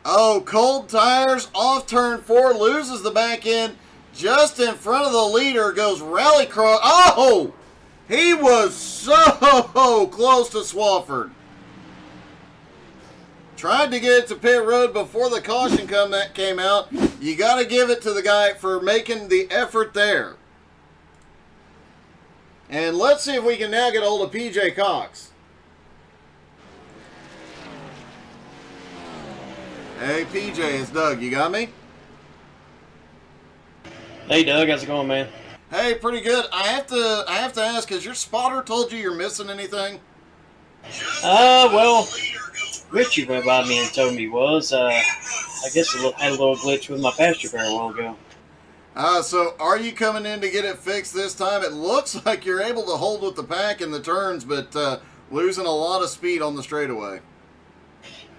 Oh, cold tires off turn 4, loses the back end just in front of the leader, goes rallycross. Oh, he was so close to Swafford. Tried to get it to pit road before the caution came out. You got to give it to the guy for making the effort there. And let's see if we can now get a hold of PJ Cox. Hey, PJ, it's Doug. You got me? Hey, Doug. How's it going, man? Hey, pretty good. I have to ask, has your spotter told you you're missing anything? Well, Richie went by me and told me he was. I guess I had a little glitch with my pasture car a while ago. So are you coming in to get it fixed this time? It looks like you're able to hold with the pack in the turns, but losing a lot of speed on the straightaway.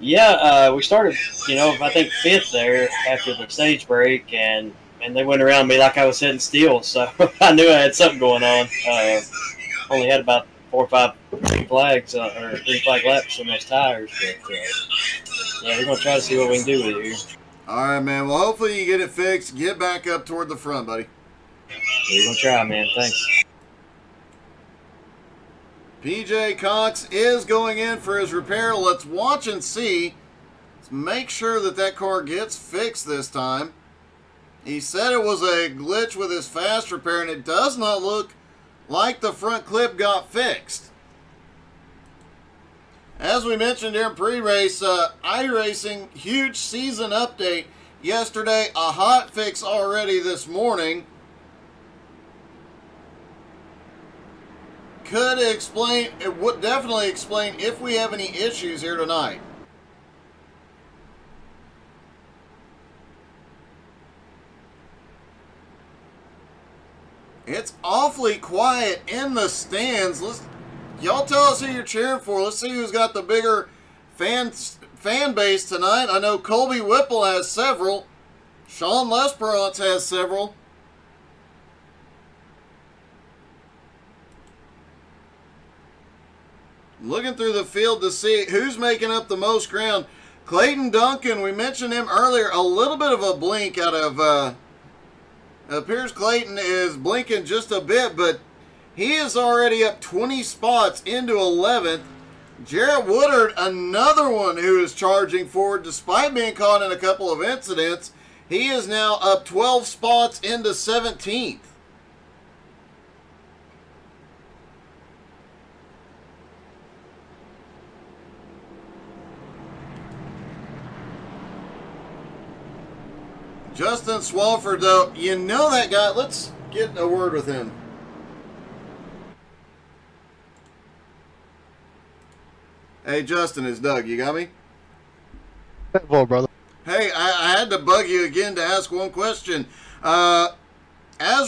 Yeah, we started, I think 5th there after the stage break, and they went around me like I was sitting still, so I knew I had something going on. Only had about 4 or 5 green flags or green flag laps on those tires. But yeah, we're gonna try to see what we can do with it here. All right, man. Well, hopefully you get it fixed. Get back up toward the front, buddy. We're gonna try, man. Thanks. PJ Cox is going in for his repair. Let's watch and see. Let's make sure that that car gets fixed this time. He said it was a glitch with his fast repair, and it does not look like the front clip got fixed. As we mentioned during pre-race, iRacing, huge season update yesterday, a hot fix already this morning. Could explain, it would definitely explain if we have any issues here tonight. It's awfully quiet in the stands. Y'all tell us who you're cheering for. Let's see who's got the bigger fan base tonight. I know Colby Whipple has several. Sean Lesperance has several. Looking through the field to see who's making up the most ground. Clayton Duncan, we mentioned him earlier, a little bit of a blink out of, appears Clayton is blinking just a bit, but he is already up 20 spots into 11th. Jarrett Woodard, another one who is charging forward despite being caught in a couple of incidents. He is now up 12 spots into 17th. Justin Swalford, though, you know that guy. Let's get a word with him. Hey, Justin, it's Doug. You got me? Well, brother. Hey, I had to bug you again to ask one question. As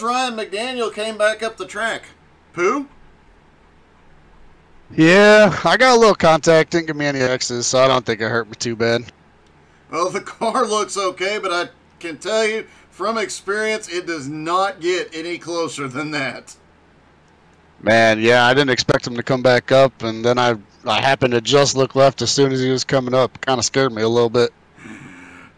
Ryan McDaniel came back up the track, poo? Yeah, I got a little contact. Didn't give me any X's, so I don't think it hurt me too bad. Well, the car looks okay, but I can tell you from experience, it does not get any closer than that. Man, yeah, I didn't expect him to come back up, and then I happened to just look left as soon as he was coming up. Kind of scared me a little bit.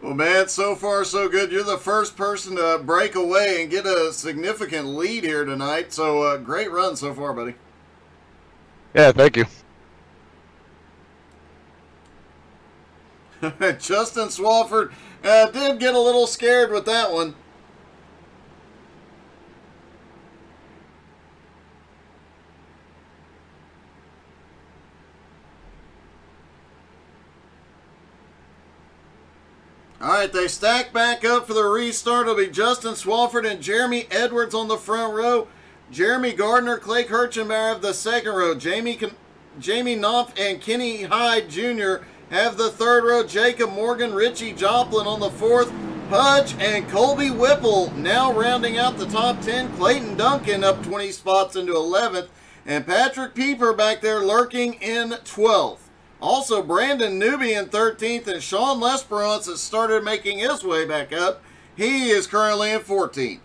Well, man, so far so good. You're the first person to break away and get a significant lead here tonight, so great run so far, buddy. Yeah, thank you. Justin Swalford did get a little scared with that one. All right, they stack back up for the restart. It'll be Justin Swalford and Jeremy Edwards on the front row. Jeremy Gardner, Clay Kirchenbauer have the second row. Jamie Knopf and Kenny Hyde Jr. have the third row. Jacob Morgan, Richie Joplin on the fourth. Pudge and Colby Whipple now rounding out the top 10. Clayton Duncan up 20 spots into 11th. And Patrick Pieper back there lurking in 12th. Also, Brandon Newby in 13th, and Sean Lesperance has started making his way back up. He is currently in 14th.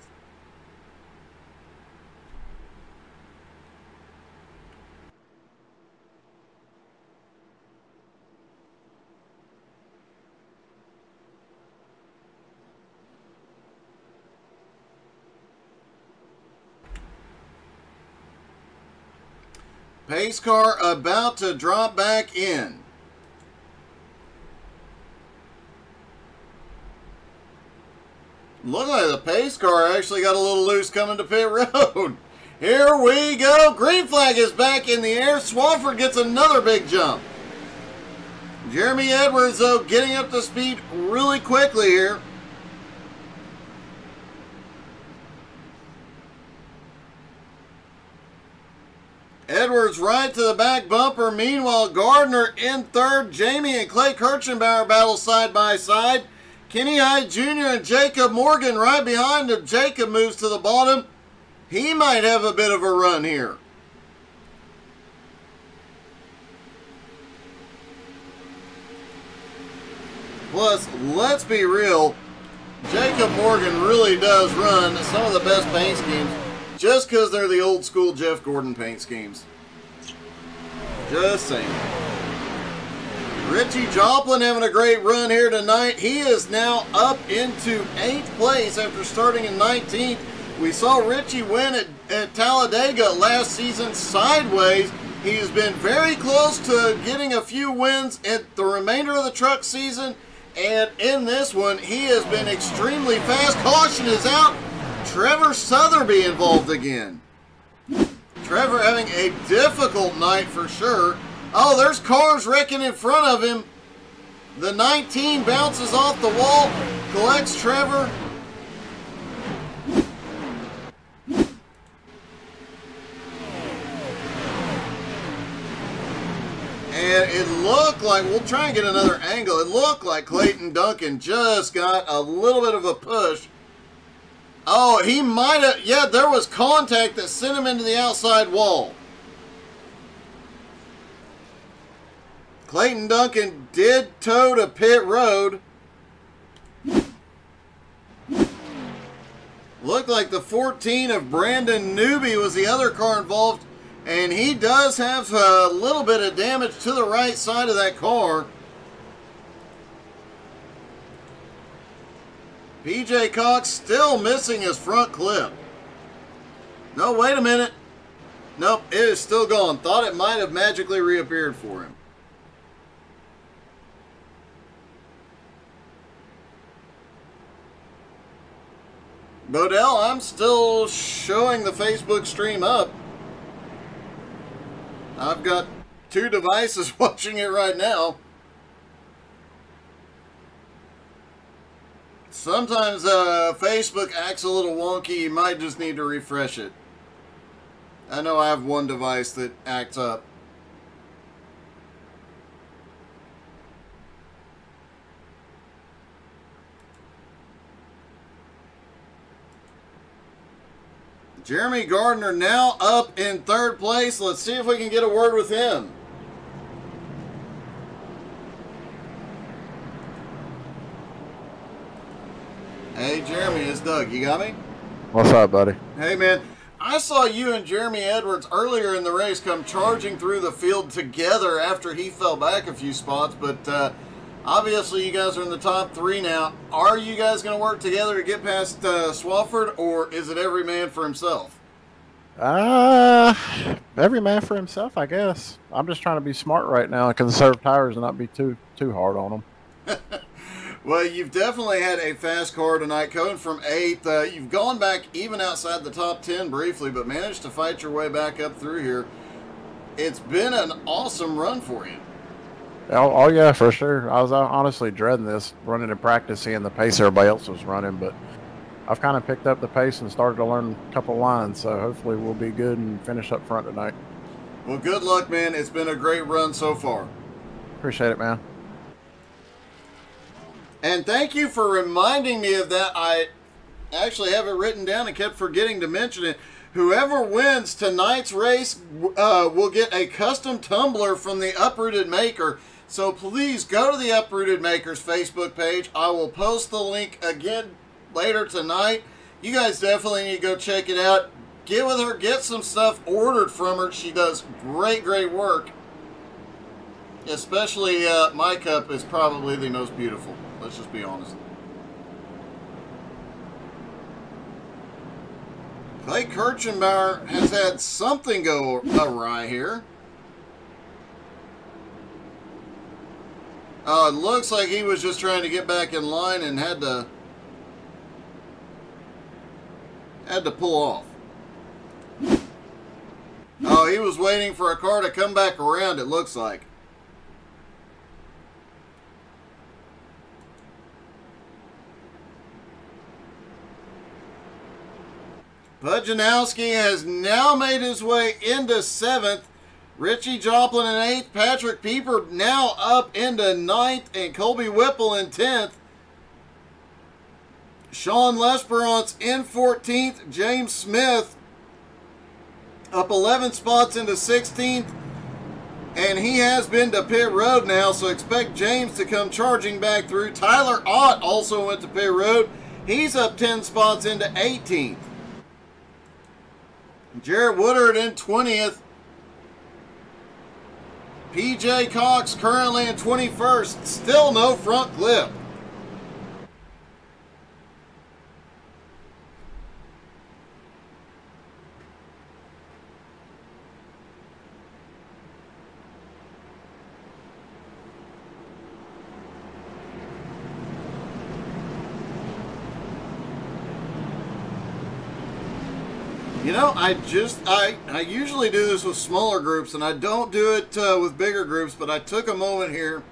Pace car about to drop back in. Look like the pace car actually got a little loose coming to pit road. Here we go. Green flag is back in the air. Swalford gets another big jump. Jeremy Edwards, though, getting up to speed really quickly here. Edwards right to the back bumper. Meanwhile, Gardner in third. Jamie and Clay Kirchenbauer battle side by side. Kenny Hyde Jr. and Jacob Morgan right behind him. Jacob moves to the bottom. He might have a bit of a run here. Plus, let's be real, Jacob Morgan really does run some of the best paint schemes just because they're the old school Jeff Gordon paint schemes. Just saying. Richie Joplin having a great run here tonight. He is now up into 8th place after starting in 19th. We saw Richie win at Talladega last season sideways. He has been very close to getting a few wins at the remainder of the truck season. And in this one, he has been extremely fast. Caution is out. Trevor Sotheby involved again. Trevor having a difficult night for sure. Oh, there's cars wrecking in front of him. The 19 bounces off the wall, collects Trevor. And it looked like, we'll try and get another angle. It looked like Clayton Duncan just got a little bit of a push. Oh, he might have, yeah, there was contact that sent him into the outside wall. Clayton Duncan did toe to pit road. Looked like the 14 of Brandon Newby was the other car involved. And he does have a little bit of damage to the right side of that car. PJ Cox still missing his front clip. No, wait a minute. Nope, it is still gone. Thought it might have magically reappeared for him. Bodell, I'm still showing the Facebook stream up. I've got 2 devices watching it right now. Sometimes Facebook acts a little wonky. You might just need to refresh it. I know I have one device that acts up. Jeremy Gardner now up in 3rd place. Let's see if we can get a word with him. Hey, Jeremy, it's Doug. You got me? What's up, buddy? Hey, man. I saw you and Jeremy Edwards earlier in the race come charging through the field together after he fell back a few spots, but obviously you guys are in the top 3 now. Are you guys going to work together to get past Swafford, or is it every man for himself? Every man for himself, I guess. I'm just trying to be smart right now and conserve tires and not be too hard on them. Well, you've definitely had a fast car tonight, coming from 8th. You've gone back even outside the top 10 briefly, but managed to fight your way back up through here. It's been an awesome run for you. Oh yeah, for sure. I was honestly dreading this, running in practice, seeing the pace everybody else was running, but I've kind of picked up the pace and started to learn a couple lines, so hopefully we'll be good and finish up front tonight. Well, good luck, man. It's been a great run so far. Appreciate it, man. And thank you for reminding me of that. I actually have it written down and kept forgetting to mention it. Whoever wins tonight's race will get a custom tumbler from the Uprooted Maker. So please go to the Uprooted Maker's Facebook page. I will post the link again later tonight. You guys definitely need to go check it out. Get with her, get some stuff ordered from her. She does great work. Especially my cup is probably the most beautiful. Let's just be honest. Clay Kirchenbauer has had something go awry here. Oh, it looks like he was just trying to get back in line and had to pull off. Oh, he was waiting for a car to come back around, it looks like. Nowski has now made his way into 7th. Richie Joplin in 8th. Patrick Pieper now up into 9th. And Colby Whipple in 10th. Sean Lesperance in 14th. James Smith up 11 spots into 16th. And he has been to pit road now, so expect James to come charging back through. Tyler Ott also went to pit road. He's up 10 spots into 18th. Jarrett Woodard in 20th. PJ Cox currently in 21st. Still no front clip. You know, I usually do this with smaller groups, and I don't do it with bigger groups, but I took a moment here,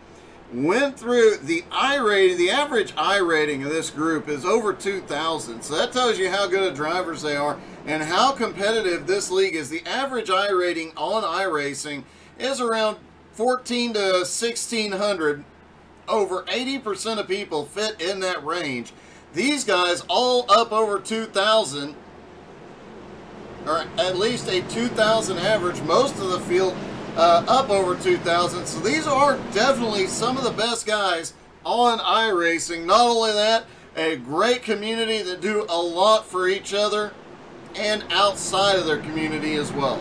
went through the I rating. The average I rating of this group is over 2,000, so that tells you how good of drivers they are and how competitive this league is. The average I rating on iRacing is around 14 to 1,600. Over 80% of people fit in that range. These guys all up over 2,000. Or at least a 2,000 average. Most of the field up over 2,000. So these are definitely some of the best guys on iRacing. Not only that, a great community that do a lot for each other and outside of their community as well.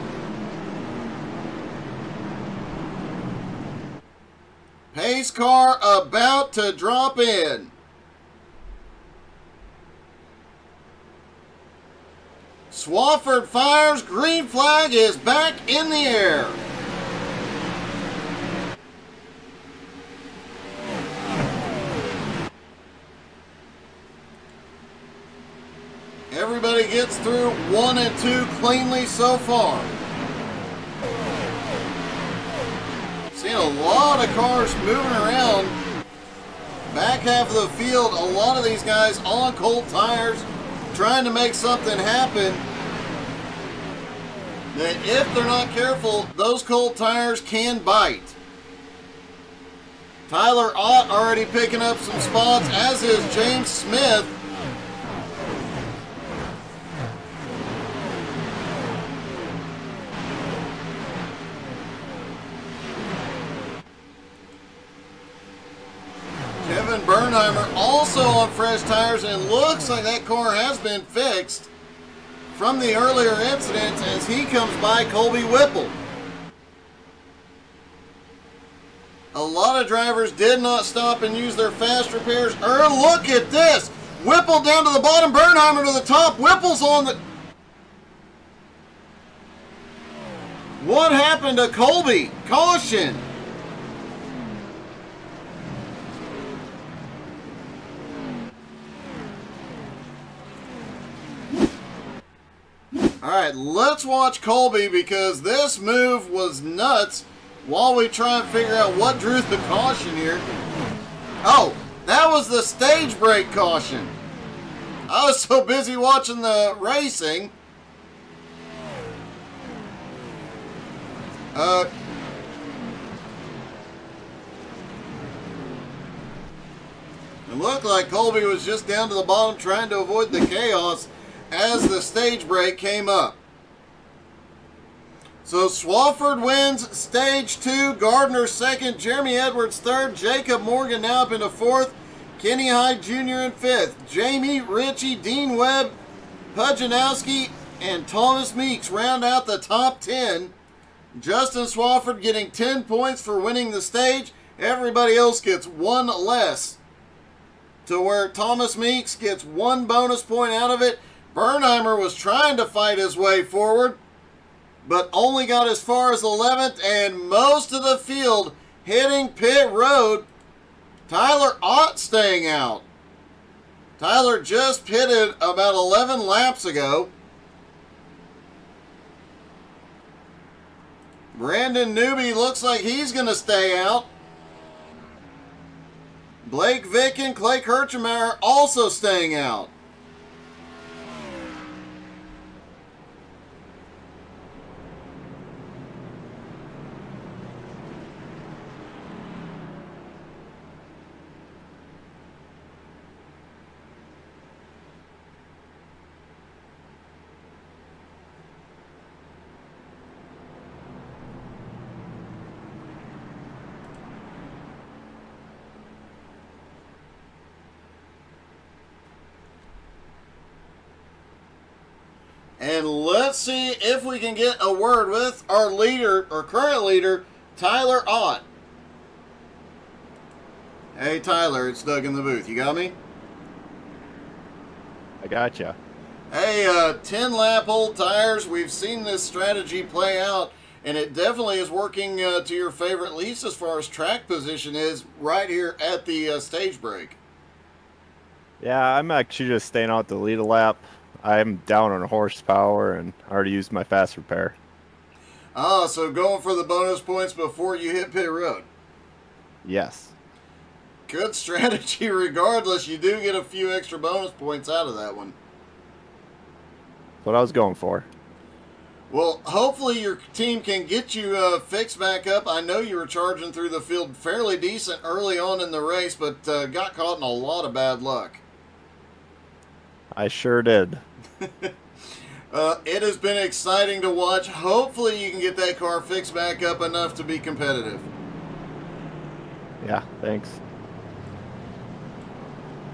Pace car about to drop in. Swafford fires, green flag is back in the air. Everybody gets through 1 and 2 cleanly so far. Seeing a lot of cars moving around. Back half of the field, a lot of these guys on cold tires, trying to make something happen. That if they're not careful, those cold tires can bite. Tyler Ott already picking up some spots, as is James Smith. Kevin Bernheimer also on fresh tires, and looks like that car has been fixed from the earlier incidents as he comes by Colby Whipple. A lot of drivers did not stop and use their fast repairs. Look at this! Whipple down to the bottom, Bernheimer to the top. Whipple's on the... What happened to Colby? Caution! Alright, let's watch Colby, because this move was nuts while we try and figure out what drew the caution here. Oh, that was the stage brake caution. I was so busy watching the racing. It looked like Colby was just down to the bottom trying to avoid the chaos as the stage brake came up. So Swafford wins stage 2, Gardner second, Jeremy Edwards third, Jacob Morgan now up into fourth, Kenny Hyde Jr. in fifth, Jamie Ritchie, Dean Webb, Nowski, and Thomas Meeks round out the top 10. Justin Swafford getting 10 points for winning the stage. Everybody else gets one less, to where Thomas Meeks gets 1 bonus point out of it. Bernheimer was trying to fight his way forward, but only got as far as 11th, and most of the field hitting pit road. Tyler Ott staying out. Tyler just pitted about 11 laps ago. Brandon Newby looks like he's going to stay out. Blake Vick and Clay Kirchenbauer also staying out. And let's see if we can get a word with our leader, or current leader, Tyler Ott. Hey, Tyler, it's Doug in the booth. You got me? I gotcha. Hey, 10-lap old tires. We've seen this strategy play out, and it definitely is working to your favorite, at least as far as track position is, right here at the stage break. Yeah, I'm actually just staying out to lead a lap. I'm down on horsepower, and I already used my fast repair. Ah, so going for the bonus points before you hit pit road. Yes. Good strategy regardless. You do get a few extra bonus points out of that one. That's what I was going for. Well, hopefully your team can get you fixed back up. I know you were charging through the field fairly decent early on in the race, but got caught in a lot of bad luck. I sure did. It has been exciting to watch. Hopefully you can get that car fixed back up enough to be competitive. Yeah, thanks.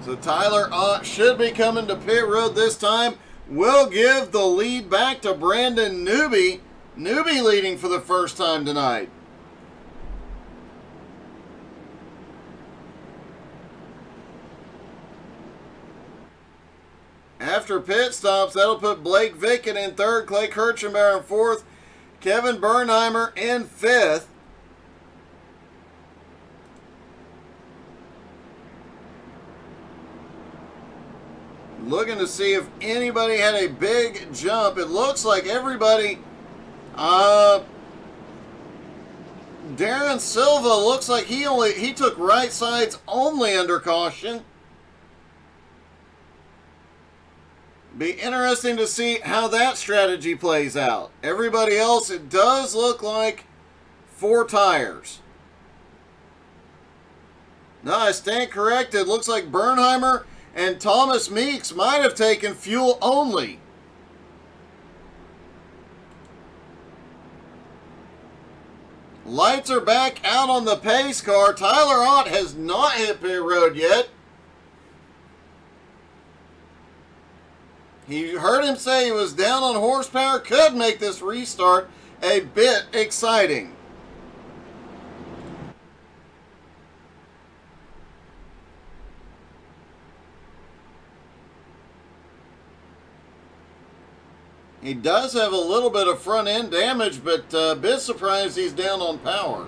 So Tyler Ott should be coming to pit road this time. We'll give the lead back to Brandon Newby. Newby leading for the first time tonight. After pit stops, that'll put Blake Vicken in third, Clay Kirchenbauer in fourth, Kevin Bernheimer in fifth. Looking to see if anybody had a big jump. It looks like everybody... Darren Silva looks like he took right sides only under caution. Be interesting to see how that strategy plays out. Everybody else, it does look like 4 tires. No, I stand corrected. Looks like Bernheimer and Thomas Meeks might have taken fuel only. Lights are back out on the pace car. Tyler Ott has not hit pit road yet. You heard him say he was down on horsepower. Could make this restart a bit exciting. He does have a little bit of front end damage, but a bit surprised he's down on power.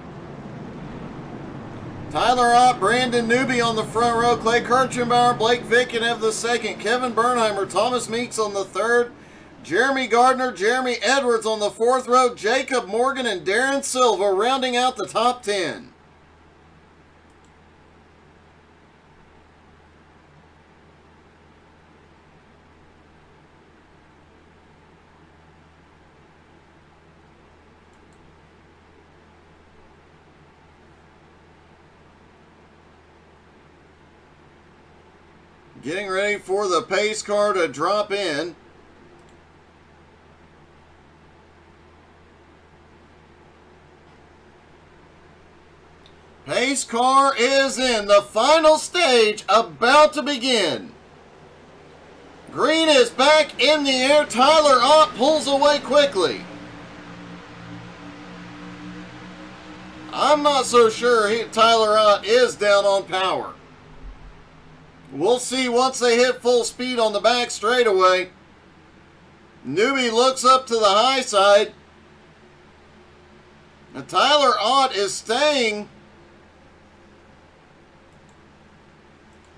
Tyler Ott, Brandon Newby on the front row, Clay Kirchenbauer, Blake Vicken have the second, Kevin Bernheimer, Thomas Meeks on the third, Jeremy Gardner, Jeremy Edwards on the fourth row, Jacob Morgan and Darren Silva rounding out the top 10. Getting ready for the pace car to drop in. Pace car is in. The final stage about to begin. Green is back in the air. Tyler Ott pulls away quickly. I'm not so sure Tyler Ott is down on power. We'll see once they hit full speed on the back straightaway. Newby looks up to the high side. Now Tyler Ott is staying.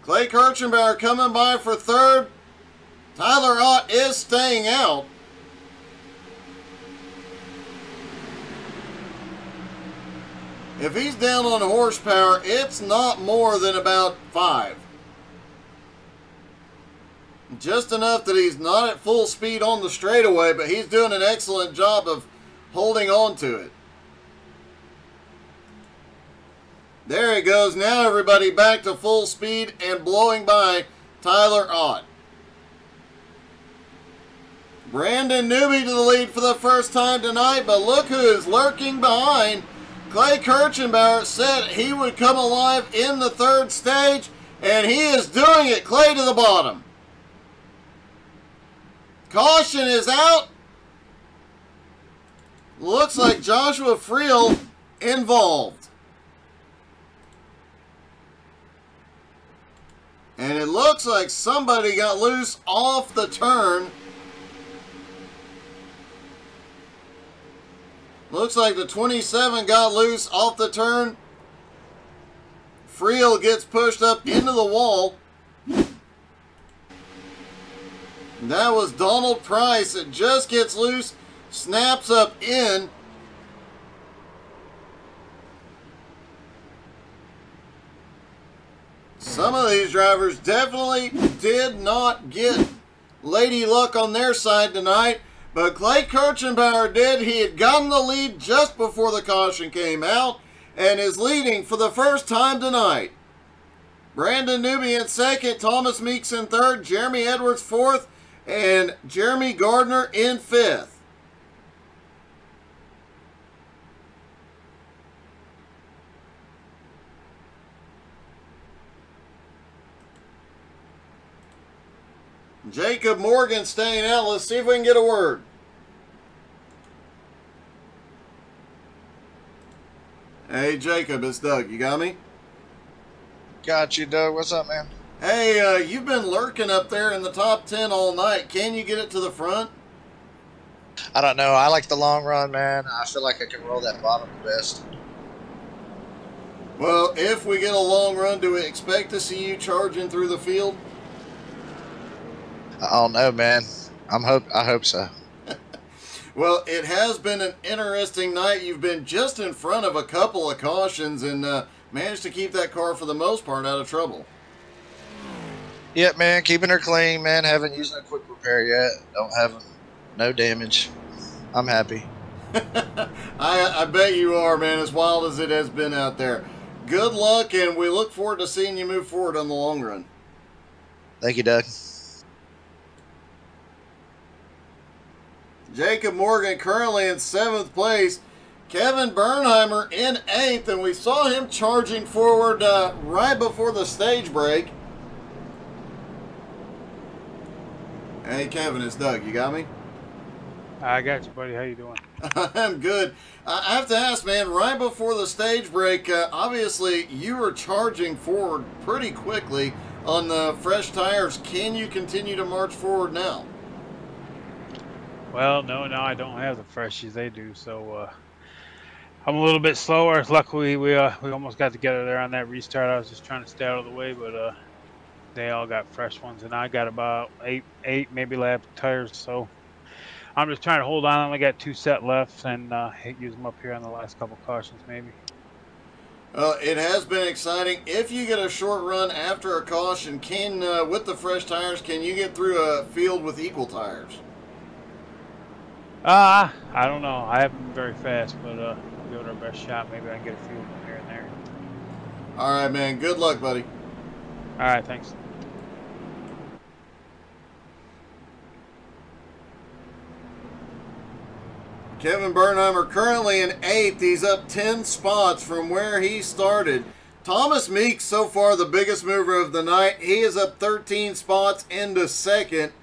Clay Kirchenbauer coming by for third. Tyler Ott is staying out. If he's down on horsepower, it's not more than about 5. Just enough that he's not at full speed on the straightaway, but he's doing an excellent job of holding on to it. There he goes. Now everybody back to full speed and blowing by Tyler Ott. Brandon Newby to the lead for the first time tonight, but look who is lurking behind. Clay Kirchenbauer said he would come alive in the third stage, and he is doing it. Clay to the bottom. Caution is out. Looks like Joshua Friel involved. And it looks like somebody got loose off the turn. Looks like the 27 got loose off the turn. Friel gets pushed up into the wall. That was Donald Price. It just gets loose, snaps up in. Some of these drivers definitely did not get lady luck on their side tonight, but Clay Kirchenbauer did. He had gotten the lead just before the caution came out and is leading for the first time tonight. Brandon Newby in second, Thomas Meeks in third, Jeremy Edwards fourth, and Jeremy Gardner in fifth. Jacob Morgan staying out. Let's see if we can get a word. Hey, Jacob, it's Doug. You got me? Got you, Doug. What's up, man? Hey, you've been lurking up there in the top 10 all night. Can you get it to the front? I don't know. I like the long run, man. I feel like I can roll that bottom the best. Well, if we get a long run, do we expect to see you charging through the field? I don't know, man. I hope so. Well, it has been an interesting night. You've been just in front of a couple of cautions and managed to keep that car for the most part out of trouble. Yep, man. Keeping her clean, man. Haven't used no quick repair yet. Don't have no damage. I'm happy. I bet you are, man, as wild as it has been out there. Good luck, and we look forward to seeing you move forward on the long run. Thank you, Doug. Jacob Morgan currently in 7th place. Kevin Bernheimer in 8th, and we saw him charging forward right before the stage break. Hey, Kevin, it's Doug. You got me? I got you, buddy. How you doing? I'm good. I have to ask, man, right before the stage break, obviously you were charging forward pretty quickly on the fresh tires. Can you continue to march forward now? Well, no, I don't have the freshies. They do, so I'm a little bit slower. Luckily, we almost got together there on that restart. I was just trying to stay out of the way, but they all got fresh ones, and I got about eight maybe lap tires. So I'm just trying to hold on. I only got 2 set left, and use them up here on the last couple cautions, maybe. It has been exciting. If you get a short run after a caution, with the fresh tires, can you get through a field with equal tires? I don't know. I haven't been very fast, but we'll give it our best shot. Maybe I can get a few of them here and there. All right, man. Good luck, buddy. All right, thanks. Kevin Bernheimer currently in 8th. He's up 10 spots from where he started. Thomas Meeks, so far the biggest mover of the night. He is up 13 spots into 2nd.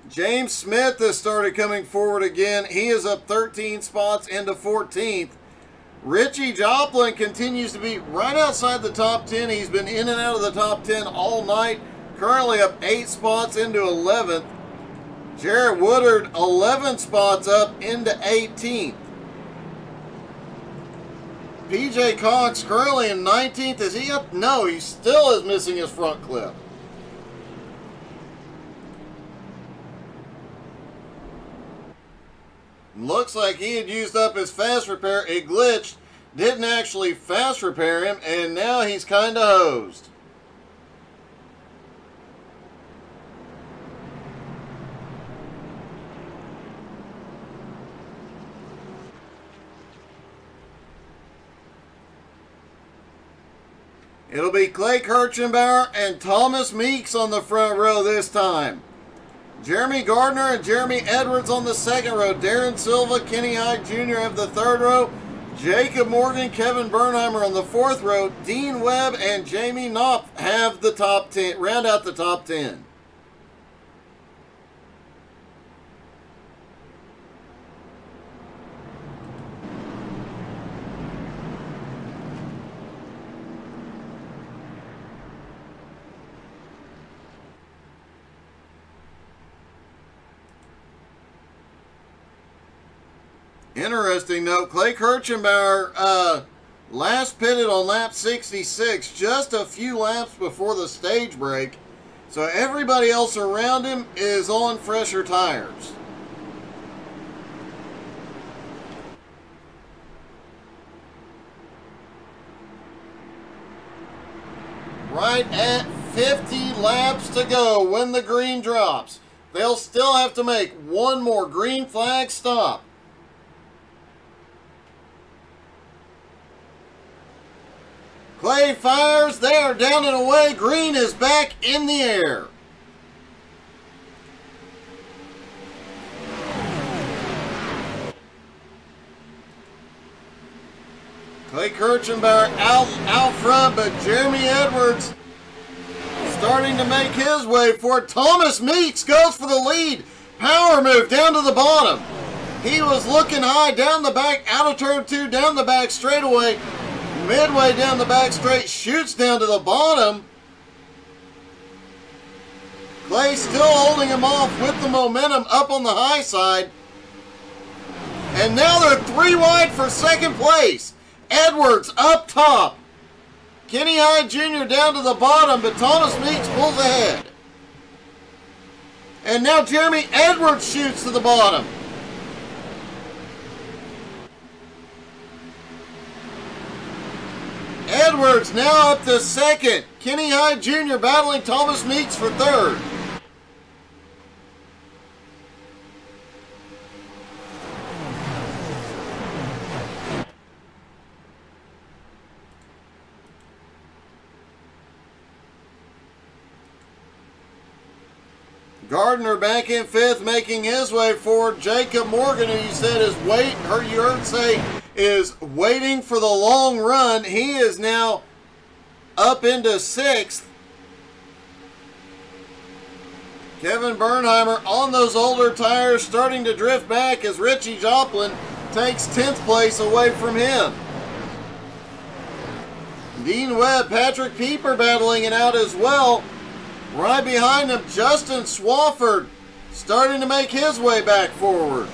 James Smith has started coming forward again. He is up 13 spots into 14th. Richie Joplin continues to be right outside the top 10. He's been in and out of the top 10 all night. Currently up 8 spots into 11th. Jarrett Woodard 11 spots up into 18th. PJ Cox currently in 19th. Is he up? No, he still is missing his front clip. Looks like he had used up his fast repair. It glitched. Didn't actually fast repair him, and now he's kind of hosed. It'll be Clay Kirchenbauer and Thomas Meeks on the front row this time. Jeremy Gardner and Jeremy Edwards on the 2nd row. Darren Silva, Kenny Hyde Jr. have the 3rd row. Jacob Morgan, Kevin Bernheimer on the 4th row. Dean Webb and Jamie Knopf have the top 10, round out the top 10. Interesting note, Clay Kirchenbauer last pitted on lap 66, just a few laps before the stage break. So everybody else around him is on fresher tires. Right at 50 laps to go when the green drops. They'll still have to make one more green flag stop. Clay fires, they are down and away. Green is back in the air. Clay Kirchenbauer out front, but Jeremy Edwards starting to make his way for it. Thomas Meeks goes for the lead. Power move down to the bottom. He was looking high down the back, out of turn 2, down the back straightaway. Midway down the back straight, shoots down to the bottom. Clay still holding him off with the momentum up on the high side. And now they're 3 wide for second place. Edwards up top. Kenny Hyde Jr. down to the bottom, but Thomas Meeks pulls ahead. And now Jeremy Edwards shoots to the bottom. Edwards now up to second. Kenny Hyde Jr. battling Thomas Meeks for third. Gardner back in fifth, making his way forward. Jacob Morgan, who you said is you heard say is waiting for the long run. He is now up into sixth. Kevin Bernheimer on those older tires, starting to drift back as Richie Joplin takes 10th place away from him. Dean Webb, Patrick Pieper battling it out as well. Right behind him, Justin Swafford starting to make his way back forward.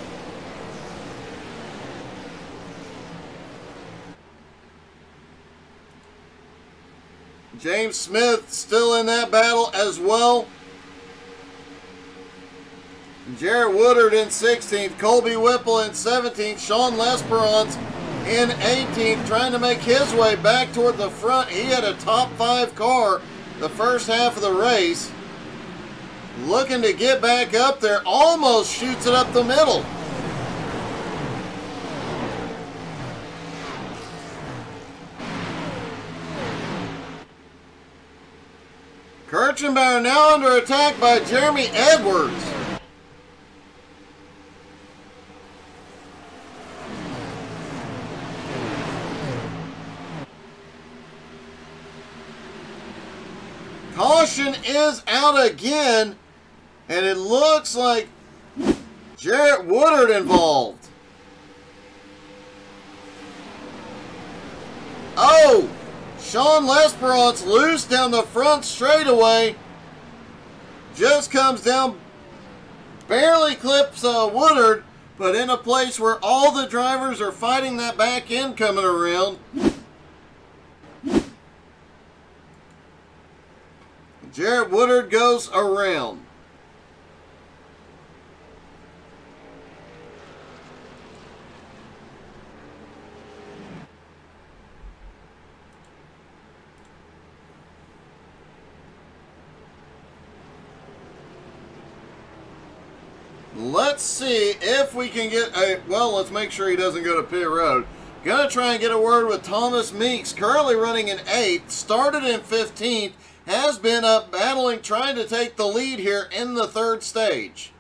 James Smith still in that battle as well. Jarrett Woodard in 16th, Colby Whipple in 17th, Sean Lesperance in 18th, trying to make his way back toward the front. He had a top 5 car the first half of the race. Looking to get back up there, almost shoots it up the middle. Kirchenbauer now under attack by Jeremy Edwards. Caution is out again, and it looks like Jarrett Woodard involved. Oh, Sean Lesperance loose down the front straightaway. Just comes down, barely clips Woodard, but in a place where all the drivers are fighting that back end coming around. Jarrett Woodard goes around. Let's see if we can get a, well, let's make sure he doesn't go to pit road. Gonna try and get a word with Thomas Meeks, currently running in 8th, started in 15th, has been up battling, trying to take the lead here in the 3rd stage.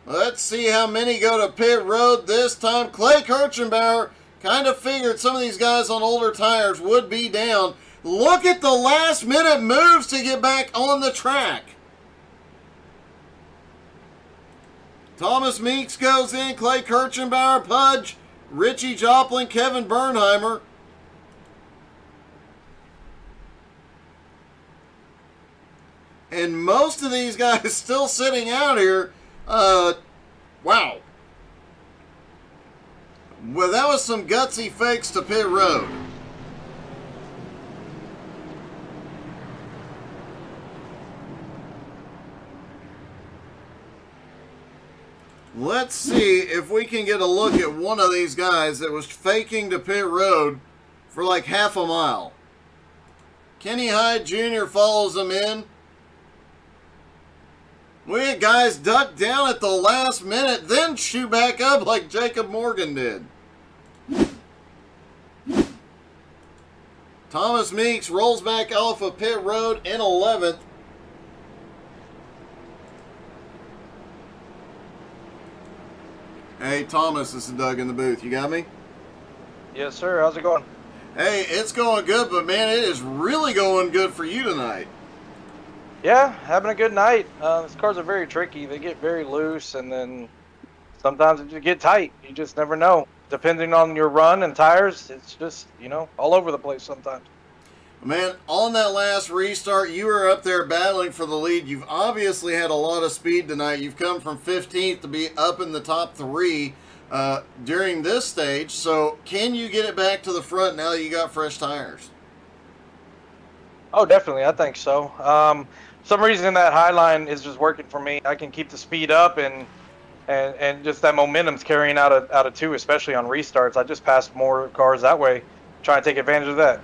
Let's see how many go to pit road this time. Clay Kirchenbauer kind of figured some of these guys on older tires would be down. Look at the last minute moves to get back on the track. Thomas Meeks goes in, Clay Kirchenbauer, Pudge, Richie Joplin, Kevin Bernheimer. And most of these guys still sitting out here. Wow. Well, that was some gutsy fakes to pit road. Let's see if we can get a look at one of these guys that was faking to pit road for like half a mile. Kenny Hyde Jr. follows him in. We had guys duck down at the last minute, then shoot back up like Jacob Morgan did. Thomas Meeks rolls back off of pit road in 11th. Hey, Thomas, this is Doug in the booth. You got me? Yes, sir. How's it going? Hey, it's going good, but man, it is really going good for you tonight. Yeah, having a good night. These cars are very tricky. They get very loose, and then sometimes they get tight. You just never know. Depending on your run and tires, it's just, you know, all over the place sometimes. Man, on that last restart, you were up there battling for the lead. You've obviously had a lot of speed tonight. You've come from 15th to be up in the top 3 during this stage. So can you get it back to the front now that you got fresh tires? Oh, definitely. I think so. Some reason that high line is just working for me. I can keep the speed up and just that momentum's carrying out of 2, especially on restarts. I just passed more cars that way, trying to take advantage of that.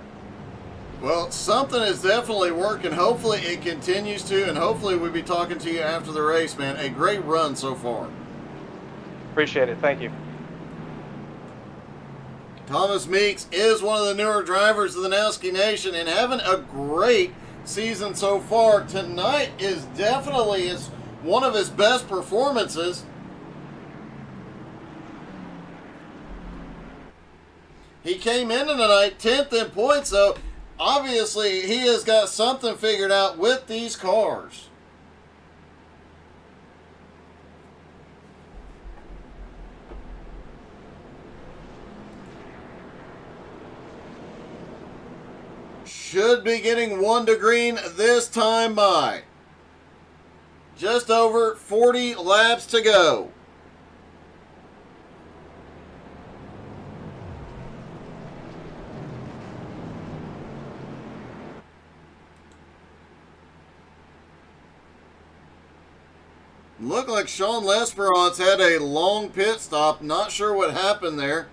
Well, something is definitely working. Hopefully it continues to, and hopefully we'll be talking to you after the race, man. A great run so far. Appreciate it. Thank you. Thomas Meeks is one of the newer drivers of the Nowski Nation and having a great season so far. Tonight is definitely one of his best performances. He came into tonight 10th in points, though. Obviously, he has got something figured out with these cars. Should be getting 1 to green this time by. Just over 40 laps to go. Looked like Sean Lesperance had a long pit stop. Not sure what happened there.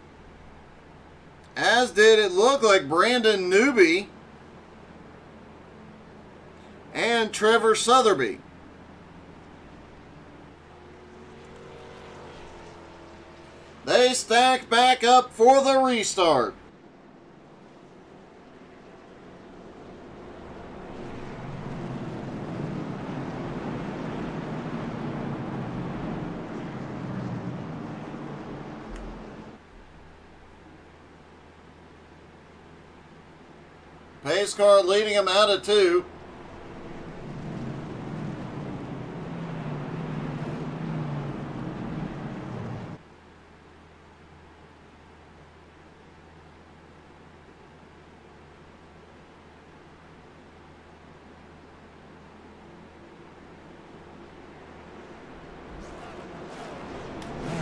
As did it look like Brandon Newby and Trevor Sotheby. They stack back up for the restart. Pace car leading him out of 2.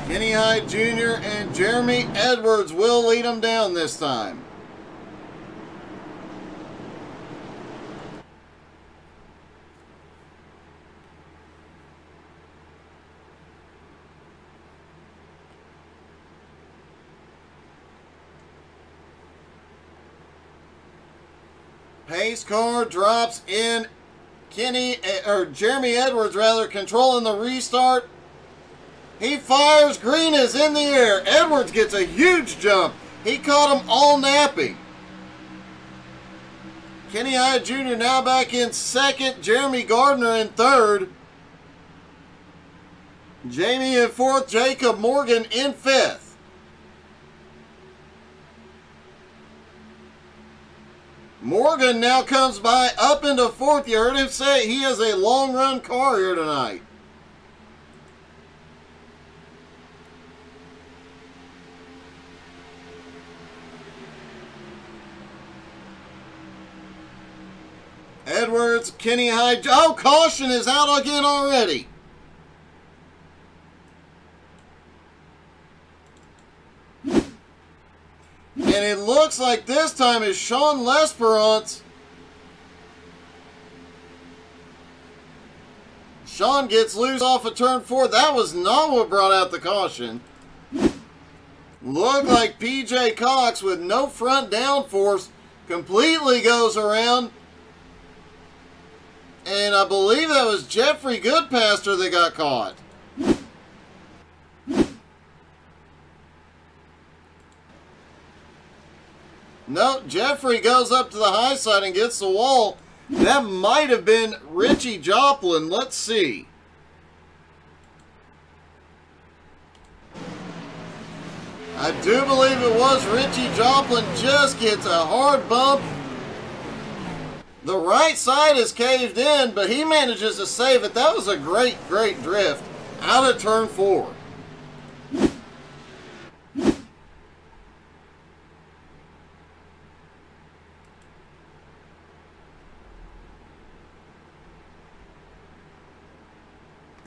Kenny Hyde Jr. and Jeremy Edwards will lead him down this time. Pace car drops in. Jeremy Edwards rather controlling the restart. He fires. Green is in the air. Edwards gets a huge jump. He caught him all napping. Kenny Hyde Jr. now back in 2nd. Jeremy Gardner in 3rd. Jamie in 4th. Jacob Morgan in 5th. Morgan now comes by up into 4th. You heard him say he has a long run car here tonight. Edwards, Kenny Hyde. Oh, caution is out again already. And it looks like this time is Sean Lesperance. Sean gets loose off of turn 4. That was not what brought out the caution. Looked like PJ Cox with no front downforce completely goes around. And I believe that was Jeffrey Goodpaster that got caught. No, Jeffrey goes up to the high side and gets the wall. That might have been Richie Joplin. Let's see. I do believe it was Richie Joplin. Just gets a hard bump. The right side is caved in, but he manages to save it. That was a great, great drift out of turn 4.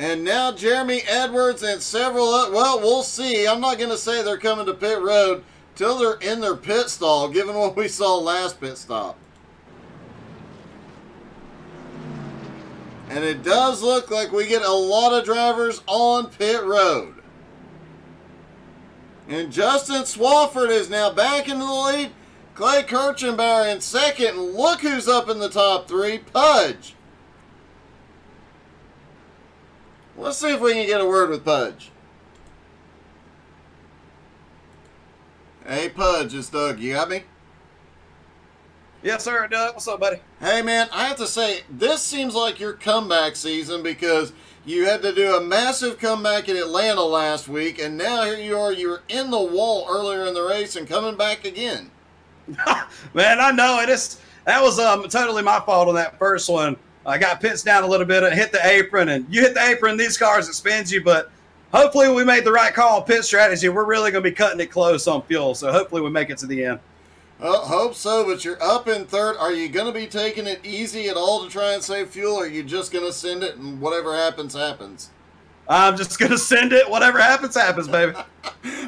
And now Jeremy Edwards and several other, well, we'll see. I'm not going to say they're coming to pit road till they're in their pit stall, given what we saw last pit stop. And it does look like we get a lot of drivers on pit road. And Justin Swafford is now back into the lead. Clay Kirchenbauer in second. And look who's up in the top 3, Pudge. Let's see if we can get a word with Pudge. Hey, Pudge, it's Doug. You got me? Yes, sir, Doug. What's up, buddy? Hey, man, I have to say, this seems like your comeback season because you had to do a massive comeback in Atlanta last week, and now here you are. You were in the wall earlier in the race and coming back again. Man, I know. That was totally my fault on that first one. I got pitched down a little bit and hit the apron, and you hit the apron, these cars, it spins you, but hopefully we made the right call on pit strategy. We're really going to be cutting it close on fuel, so hopefully we make it to the end. Well, hope so, but you're up in third. Are you going to be taking it easy at all to try and save fuel, or are you just going to send it and whatever happens, happens? I'm just going to send it. Whatever happens, happens, baby.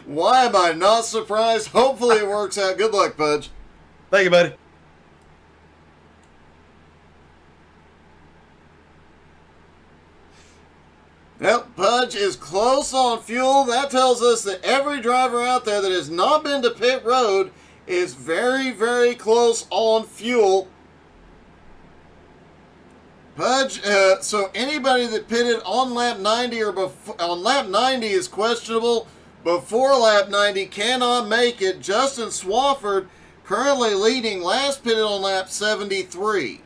Why am I not surprised? Hopefully it works out. Good luck, Pudge. Thank you, buddy. Yep, Pudge is close on fuel. That tells us that every driver out there that has not been to pit road is very, very close on fuel. Pudge, so anybody that pitted on lap 90 or on lap 90 is questionable. Before lap 90 cannot make it. Justin Swafford currently leading, last pitted on lap 73.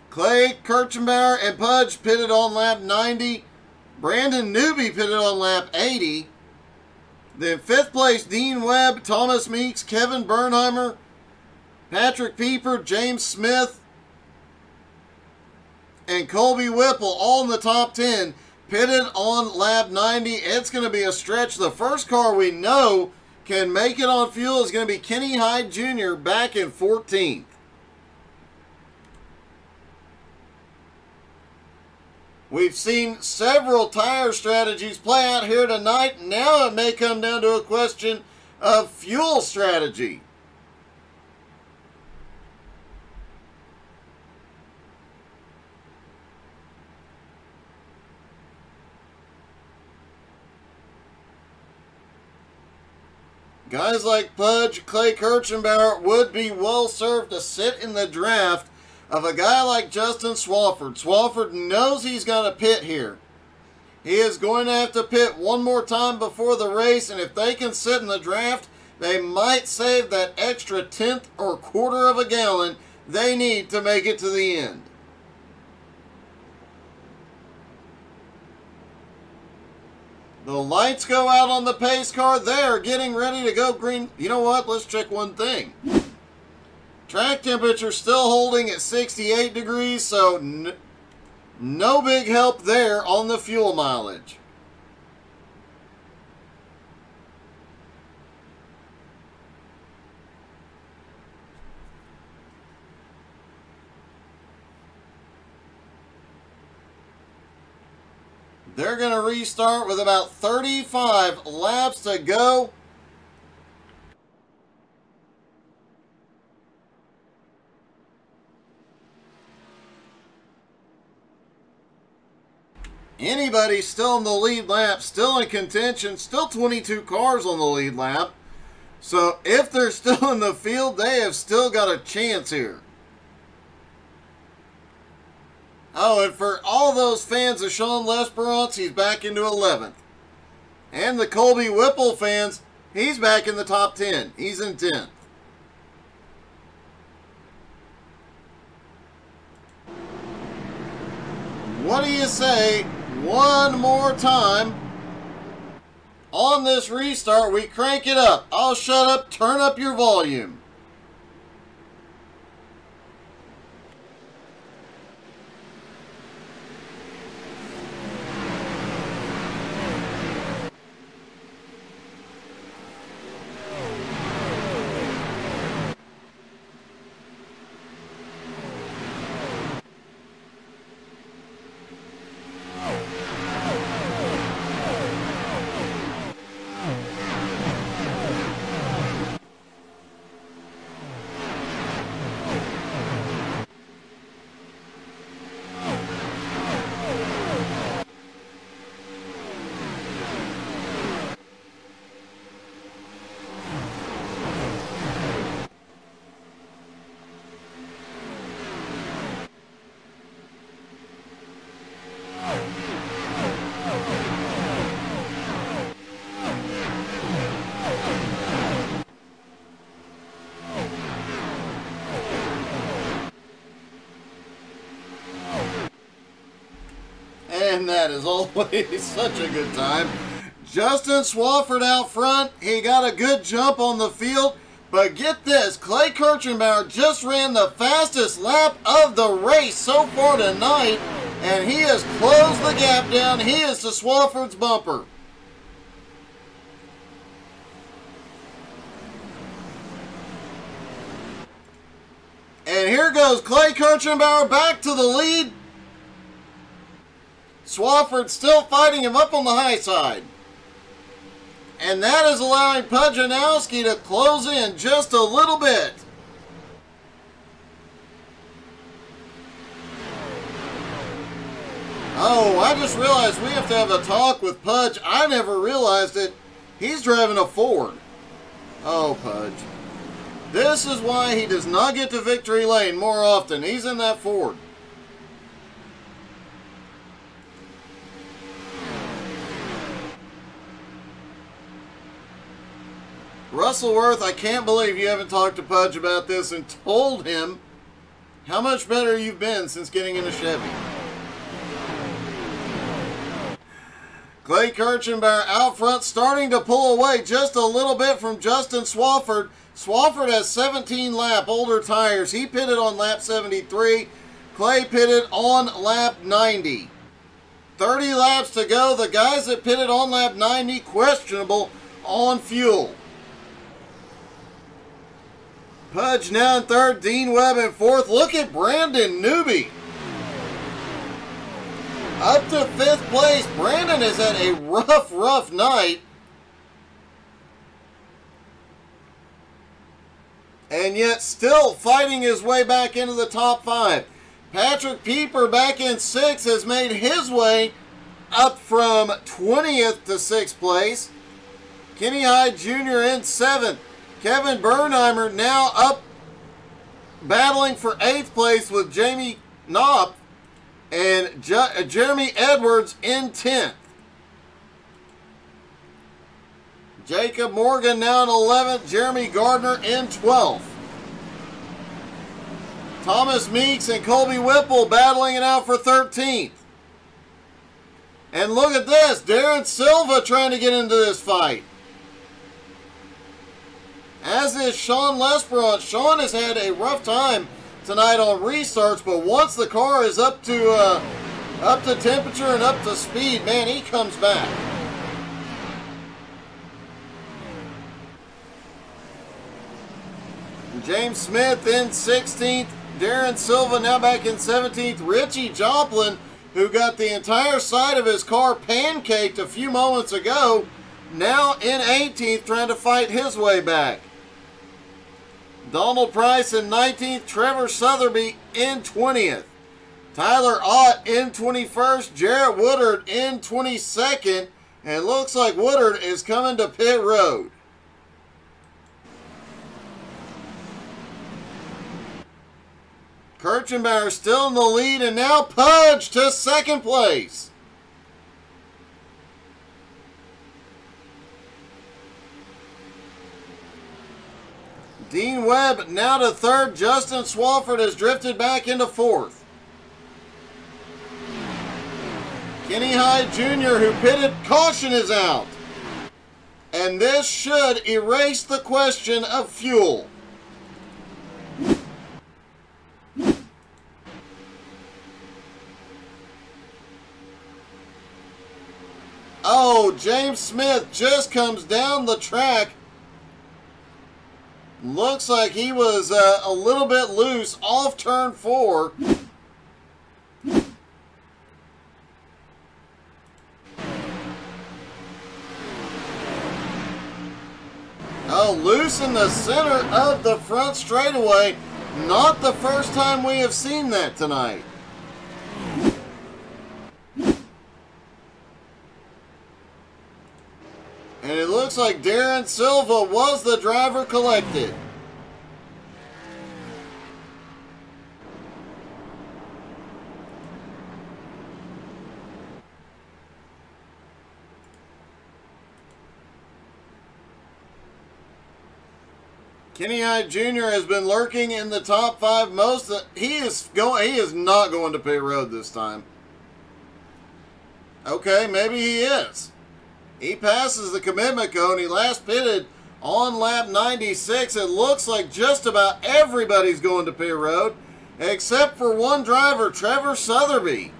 Clay Kirchenbauer and Pudge pitted on lap 90. Brandon Newby pitted on lap 80. Then 5th place, Dean Webb, Thomas Meeks, Kevin Bernheimer, Patrick Pieper, James Smith, and Colby Whipple, all in the top 10, pitted on lap 90. It's going to be a stretch. The first car we know can make it on fuel is going to be Kenny Hyde Jr. back in 14th. We've seen several tire strategies play out here tonight. Now it may come down to a question of fuel strategy. Guys like Pudge, Clay Kirchenbauer would be well served to sit in the draft of a guy like Justin Swafford. Swafford knows he's got to pit here. He is going to have to pit one more time before the race, and if they can sit in the draft, they might save that extra tenth or quarter of a gallon they need to make it to the end. The lights go out on the pace car. They are getting ready to go green. You know what? Let's check one thing. Track temperature still holding at 68 degrees, so no big help there on the fuel mileage. They're going to restart with about 35 laps to go. anybody still in the lead lap, still in contention, still 22 cars on the lead lap. So if they're still in the field, they have still got a chance here. Oh, and for all those fans of Sean Lesperance, he's back into 11th. And the Colby Whipple fans, he's back in the top 10. He's in 10th. What do you say? One more time. On this restart, we crank it up. I'll shut up. Turn up your volume. And that is always such a good time. Justin Swafford out front. He got a good jump on the field. But get this, Clay Kirchenbauer just ran the fastest lap of the race so far tonight. And he has closed the gap down. He is to Swafford's bumper. And here goes Clay Kirchenbauer back to the lead. Swafford still fighting him up on the high side. And that is allowing Nowski to close in just a little bit. Oh, I just realized we have to have a talk with Pudge. I never realized it. He's driving a Ford. Oh, Pudge. This is why he does not get to victory lane more often. He's in that Ford. Russellworth, I can't believe you haven't talked to Pudge about this and told him how much better you've been since getting in a Chevy. Clay Kirchenbauer out front, starting to pull away just a little bit from Justin Swafford. Swafford has 17 lap older tires. He pitted on lap 73. Clay pitted on lap 90. 30 laps to go. The guys that pitted on lap 90, questionable on fuel. Pudge now in third, Dean Webb in fourth. Look at Brandon Newby. Up to fifth place. Brandon has had a rough night. And yet still fighting his way back into the top five. Patrick Pieper back in sixth has made his way up from 20th to 6th place. Kenny Hyde Jr. in 7th. Kevin Bernheimer now up battling for 8th place with Jamie Knopp. And Jeremy Edwards in 10th. Jacob Morgan now in 11th. Jeremy Gardner in 12th. Thomas Meeks and Colby Whipple battling it out for 13th. And look at this. Darren Silva trying to get into this fight. As is Sean Lesperance. Sean has had a rough time tonight on restarts, but once the car is up to temperature and up to speed, man, he comes back. James Smith in 16th. Darren Silva now back in 17th. Richie Joplin, who got the entire side of his car pancaked a few moments ago, now in 18th, trying to fight his way back. Donald Price in 19th. Trevor Sotheby in 20th. Tyler Ott in 21st, Jarrett Woodard in 22nd, and looks like Woodard is coming to pit road. Kirchenbauer still in the lead, and now Pudge to second place. Dean Webb now to third. Justin Swafford has drifted back into fourth. Kenny Hyde Jr., who pitted, caution is out. And this should erase the question of fuel. Oh, James Smith just comes down the track. Looks like he was a little bit loose off turn 4. Oh, loose in the center of the front straightaway. Not the first time we have seen that tonight. And it looks like Darren Silva was the driver collected. Kenny Hyde Jr. has been lurking in the top 5 most. He is not going to pit road this time. Okay, maybe he is. He passes the commitment cone. He last pitted on lap 96. It looks like just about everybody's going to pit road, except for one driver, Trevor Sotheby.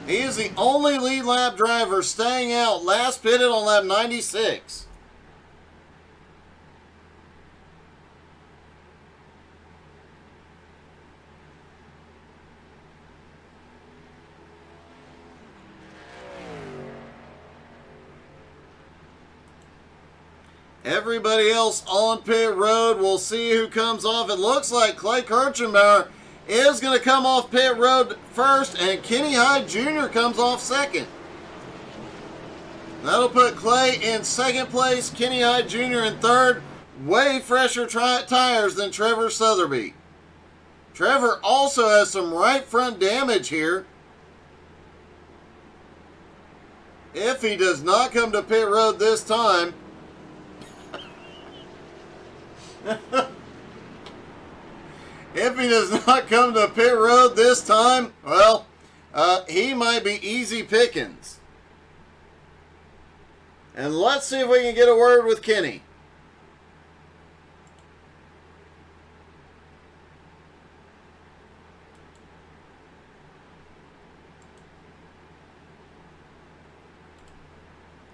He is the only lead lap driver staying out. Last pitted on lap 96. Everybody else on pit road, we'll see who comes off. It looks like Clay Kirchenbauer is going to come off pit road first, and Kenny Hyde Jr. comes off second. That'll put Clay in second place, Kenny Hyde Jr. in third. Way fresher tires than Trevor Sotheby. Trevor also has some right front damage here. If he does not come to pit road this time, if he does not come to pit road this time, well, he might be easy pickings. And let's see if we can get a word with Kenny.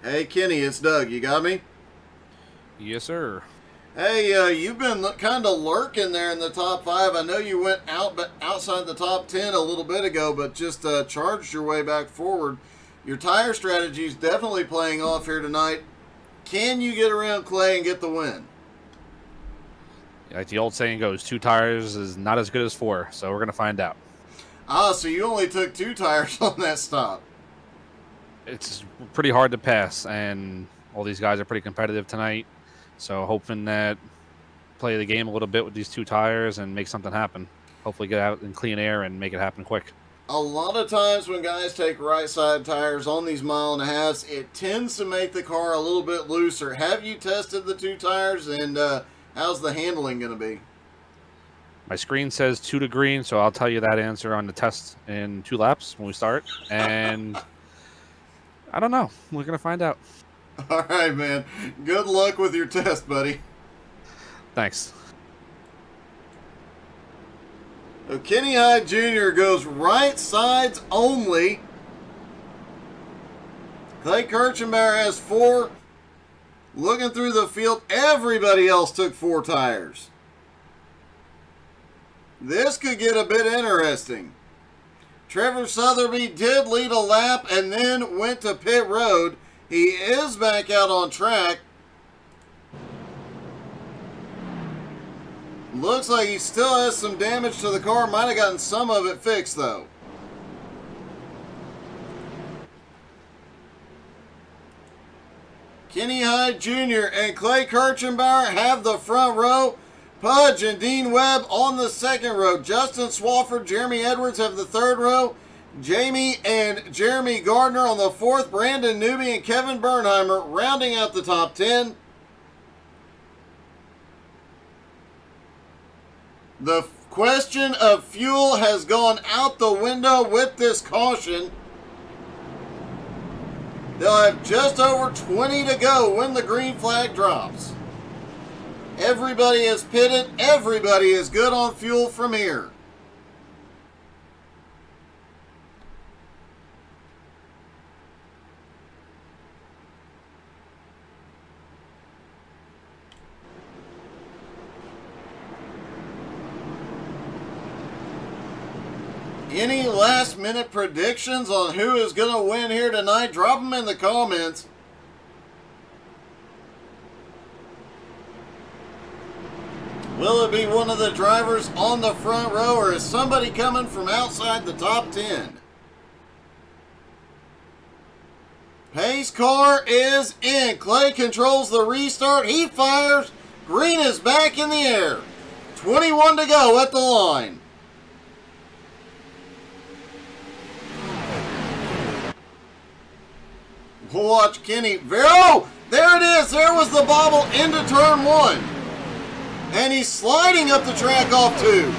Hey, Kenny, it's Doug. You got me? Yes, sir. Hey, you've been kind of lurking there in the top 5. I know you went outside the top 10 a little bit ago, but just charged your way back forward. Your tire strategy is definitely playing off here tonight. Can you get around Clay and get the win? Like the old saying goes, 2 tires is not as good as 4, so we're going to find out. Ah, so you only took 2 tires on that stop. It's pretty hard to pass, and all these guys are pretty competitive tonight. So hoping that play the game a little bit with these 2 tires and make something happen. Hopefully get out in clean air and make it happen quick. A lot of times when guys take right side tires on these 1.5 miles, it tends to make the car a little bit looser. Have you tested the 2 tires, and how's the handling going to be? My screen says 2 to green, so I'll tell you that answer on the test in 2 laps when we start. And I don't know. We're going to find out. All right, man. Good luck with your test, buddy. Thanks. So Kenny Hyde Jr. goes right sides only. Clay Kirchenbauer has 4. Looking through the field, everybody else took 4 tires. This could get a bit interesting. Trevor Sotheby did lead a lap and then went to pit road. He is back out on track. Looks like he still has some damage to the car. Might have gotten some of it fixed, though. Kenny Hyde Jr. and Clay Kirchenbauer have the front row. Pudge and Dean Webb on the second row. Justin Swafford, Jeremy Edwards have the third row. Jamie and Jeremy Gardner on the fourth. Brandon Newby and Kevin Bernheimer rounding out the top 10. The question of fuel has gone out the window with this caution. They'll have just over 20 to go when the green flag drops. Everybody is pitted. Everybody is good on fuel from here. Any last minute predictions on who is going to win here tonight? Drop them in the comments. Will it be one of the drivers on the front row, or is somebody coming from outside the top 10? Pace car is in. Clay controls the restart. He fires. Green is back in the air. 21 to go at the line. We'll watch Kenny. Oh, there it is. There was the bobble into turn 1. And he's sliding up the track off 2.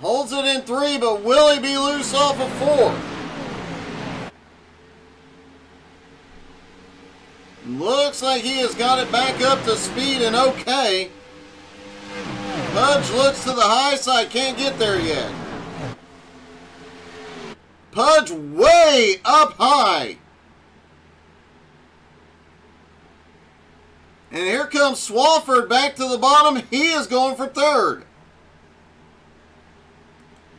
Holds it in 3, but will he be loose off of 4? Looks like he has got it back up to speed and okay. Pudge looks to the high side, can't get there yet. Pudge way up high. And here comes Swafford back to the bottom. He is going for third.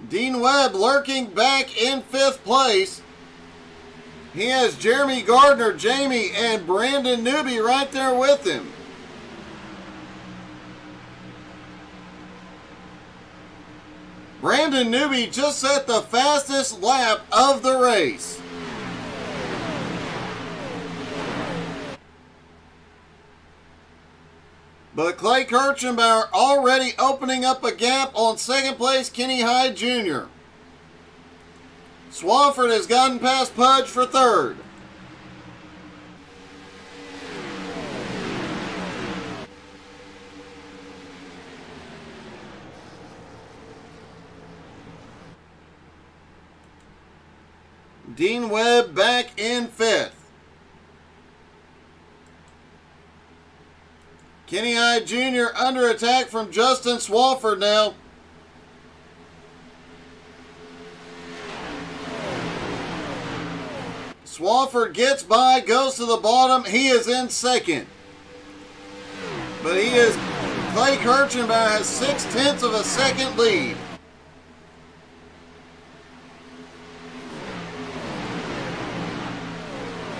Dean Webb lurking back in 5th place. He has Jeremy Gardner, Jamie, and Brandon Newby right there with him. Brandon Newby just set the fastest lap of the race. But Clay Kirchenbauer already opening up a gap on 2nd place, Kenny Hyde Jr. Swafford has gotten past Pudge for 3rd. Dean Webb back in 5th. Kenny Hyde Jr. under attack from Justin Swafford now. Swafford gets by, goes to the bottom. He is in 2nd. But he is, Clay Kirchenbauer has 0.6 of a second lead.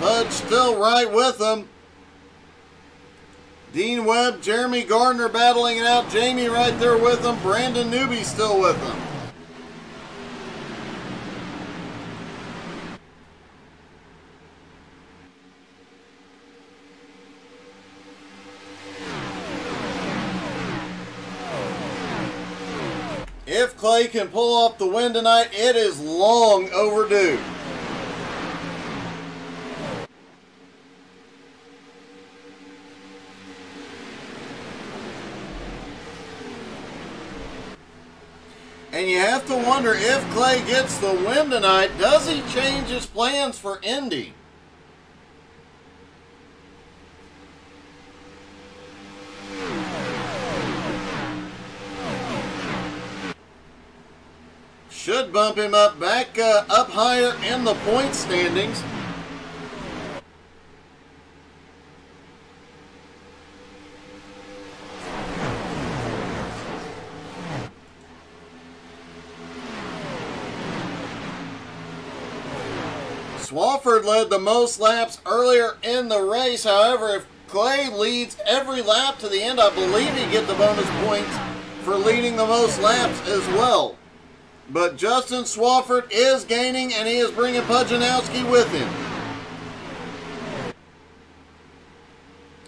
Pudge still right with them. Dean Webb, Jeremy Gardner battling it out. Jamie right there with them. Brandon Newby still with them. If Clay can pull off the win tonight, it is long overdue. And you have to wonder, if Clay gets the win tonight, does he change his plans for Indy? Should bump him up back up higher in the point standings. Swafford led the most laps earlier in the race. However, if Clay leads every lap to the end, I believe he gets the bonus points for leading the most laps as well. But Justin Swafford is gaining, and he is bringing Pujanowski with him.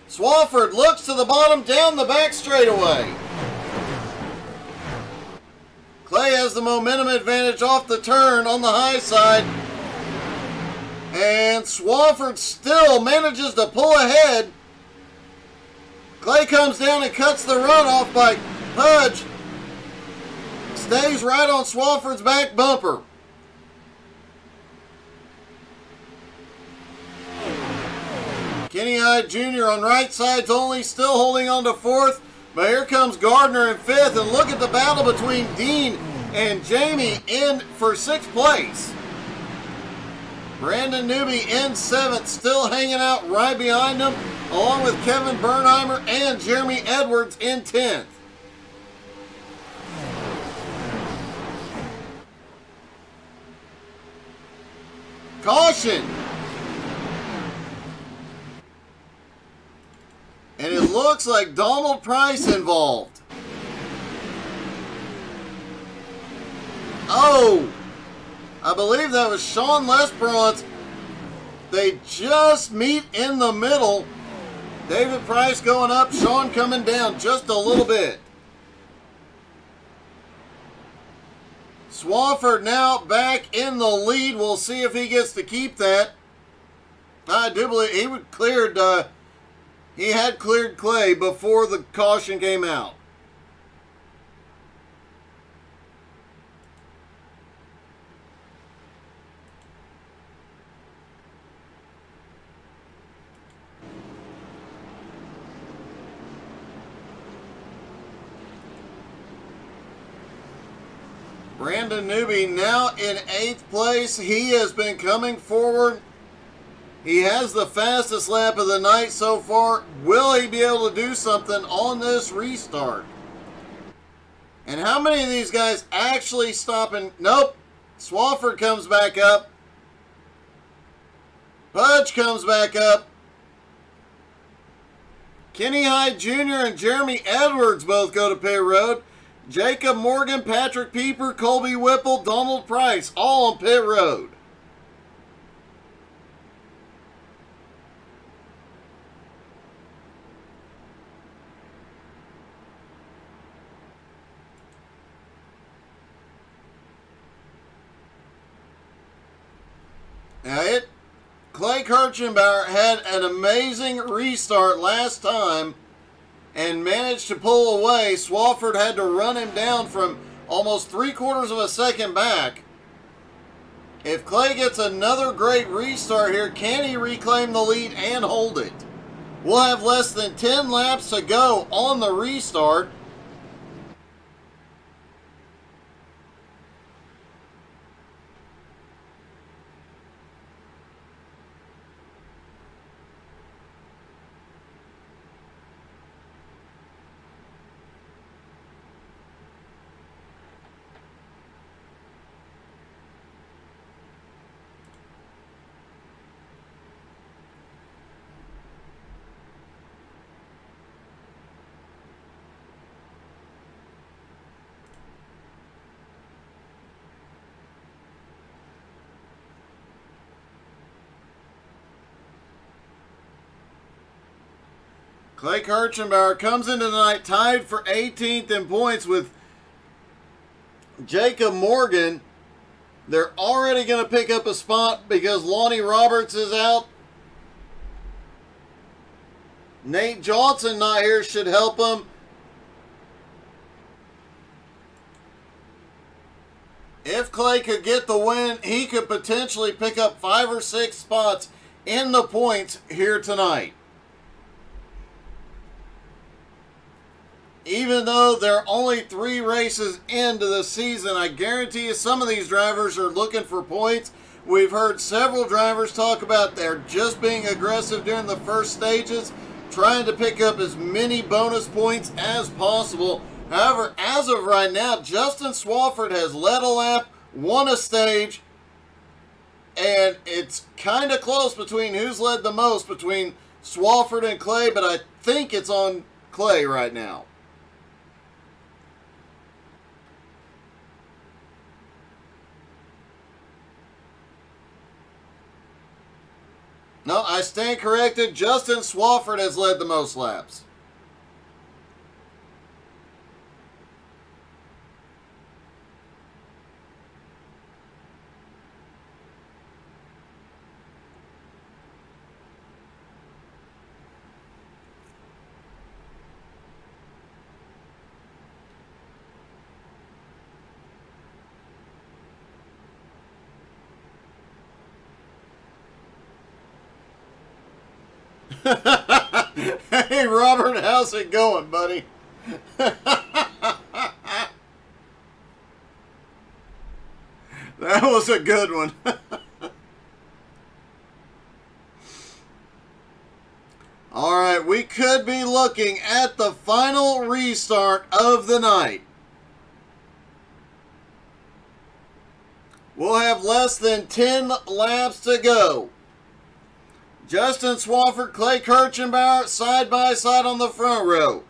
Swafford looks to the bottom down the back straightaway. Clay has the momentum advantage off the turn on the high side. And Swafford still manages to pull ahead. Clay comes down and cuts the run off by Pudge. Stays right on Swafford's back bumper. Kenny Hyde Jr. on right side's only, still holding on to fourth. But here comes Gardner in fifth. And look at the battle between Dean and Jamie in for sixth place. Brandon Newby in seventh, still hanging out right behind him, along with Kevin Bernheimer and Jeremy Edwards in 10th. Caution! And it looks like Donald Price involved. Oh! I believe that was Sean Lesperance. They just meet in the middle. David Price going up, Sean coming down just a little bit. Swafford now back in the lead. We'll see if he gets to keep that. I do believe he would cleared. He had cleared Clay before the caution came out. Brandon Newby now in 8th place. He has been coming forward. He has the fastest lap of the night so far. Will he be able to do something on this restart? And how many of these guys actually stop and... Nope. Swafford comes back up. Pudge comes back up. Kenny Hyde Jr. and Jeremy Edwards both go to pit road. Jacob Morgan, Patrick Pieper, Colby Whipple, Donald Price, all on pit road. Now Clay Kirchenbauer had an amazing restart last time and managed to pull away. Swafford had to run him down from almost 3/4 of a second back. If Clay gets another great restart here, can he reclaim the lead and hold it? We'll have less than 10 laps to go on the restart. Clay Kirchenbauer comes into the night tied for 18th in points with Jacob Morgan. They're already going to pick up a spot because Lonnie Roberts is out. Nate Johnson not here should help him. If Clay could get the win, he could potentially pick up 5 or 6 spots in the points here tonight. Even though there are only 3 races into the season, I guarantee you some of these drivers are looking for points. We've heard several drivers talk about they're just being aggressive during the first stages, trying to pick up as many bonus points as possible. However, as of right now, Justin Swafford has led a lap, won a stage, And it's kind of close between who's led the most between Swafford and Clay, but I think it's on Clay right now. No, I stand corrected. Justin Swafford has led the most laps. Hey, Robert, how's it going, buddy? That was a good one. All right, we could be looking at the final restart of the night. We'll have less than 10 laps to go. Justin Swafford, Clay Kirchenbauer, side by side on the front row.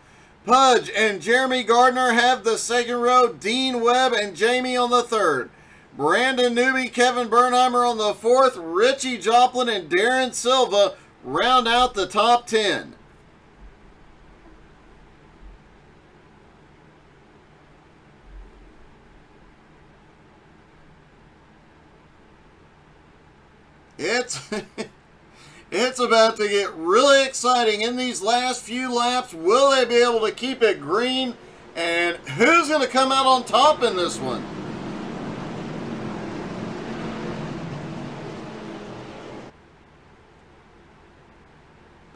Pudge and Jeremy Gardner have the second row. Dean Webb and Jamie on the third. Brandon Newby, Kevin Bernheimer on the fourth. Richie Joplin and Darren Silva round out the top 10. It's about to get really exciting in these last few laps. Will they be able to keep it green? And who's going to come out on top in this one?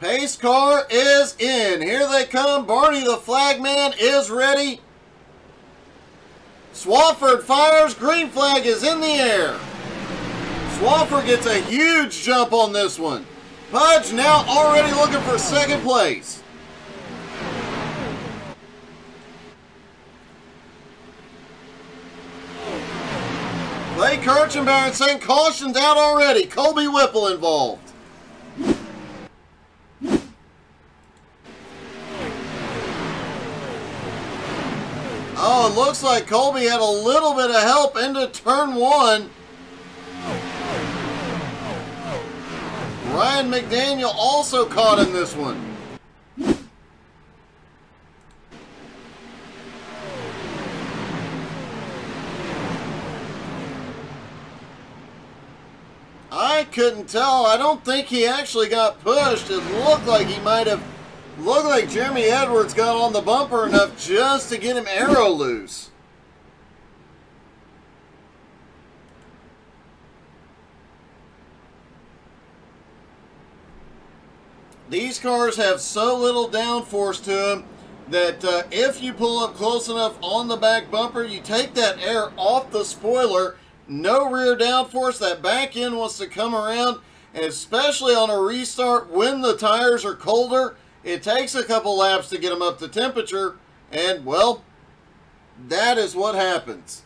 Pace car is in. Here they come. Barney the flagman is ready. Swafford fires. Green flag is in the air. Swafford gets a huge jump on this one. Pudge now already looking for second place. Clay Kirchenbauer saying caution's out already. Colby Whipple involved. Oh, it looks like Colby had a little bit of help into turn one. Ryan McDaniel also caught in this one. I couldn't tell. I don't think he actually got pushed. It looked like he might have looked like Jeremy Edwards got on the bumper enough just to get him arrow loose. These cars have so little downforce to them that if you pull up close enough on the back bumper, you take that air off the spoiler, no rear downforce, that back end wants to come around, and especially on a restart when the tires are colder, it takes a couple laps to get them up to temperature, and well, that is what happens.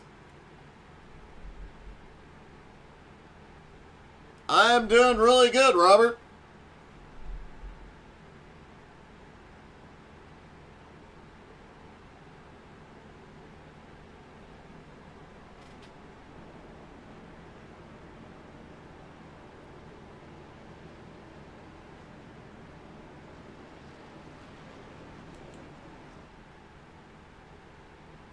I am doing really good, Robert.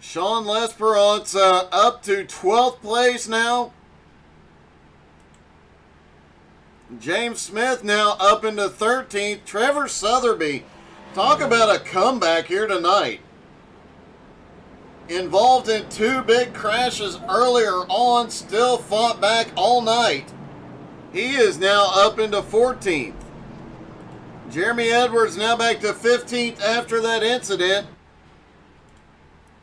Sean Lesperance up to 12th place now. James Smith now up into 13th. Trevor Sotheby, talk about a comeback here tonight. Involved in two big crashes earlier on, still fought back all night. He is now up into 14th. Jeremy Edwards now back to 15th after that incident.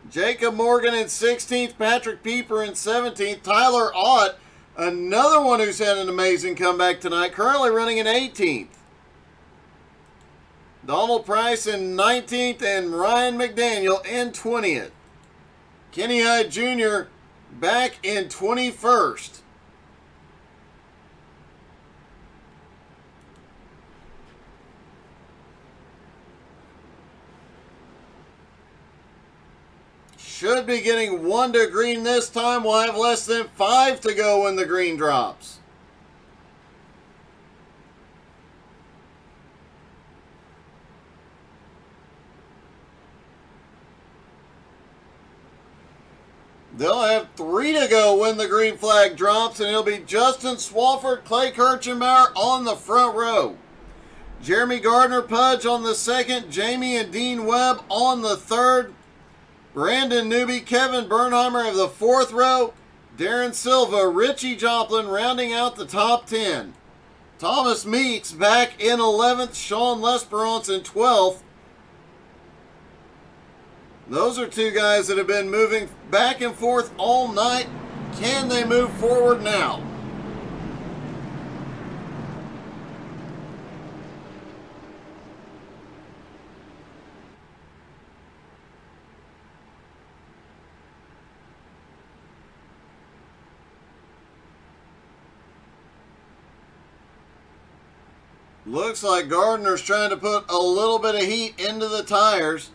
Jacob Morgan in 16th, Patrick Pieper in 17th, Tyler Ott, another one who's had an amazing comeback tonight, currently running in 18th. Donald Price in 19th and Ryan McDaniel in 20th. Kenny Hyde Jr. back in 21st. Should be getting 1 to green this time. We'll have less than 5 to go when the green drops. They'll have 3 to go when the green flag drops, and it'll be Justin Swafford, Clay Kirchenbauer on the front row. Jeremy Gardner, Pudge on the second. Jamie and Dean Webb on the third. Brandon Newby, Kevin Bernheimer have the fourth row. Darren Silva, Richie Joplin rounding out the top 10. Thomas Meeks back in 11th. Sean Lesperance in 12th. Those are two guys that have been moving back and forth all night. Can they move forward now? Looks like Gardner's trying to put a little bit of heat into the tires.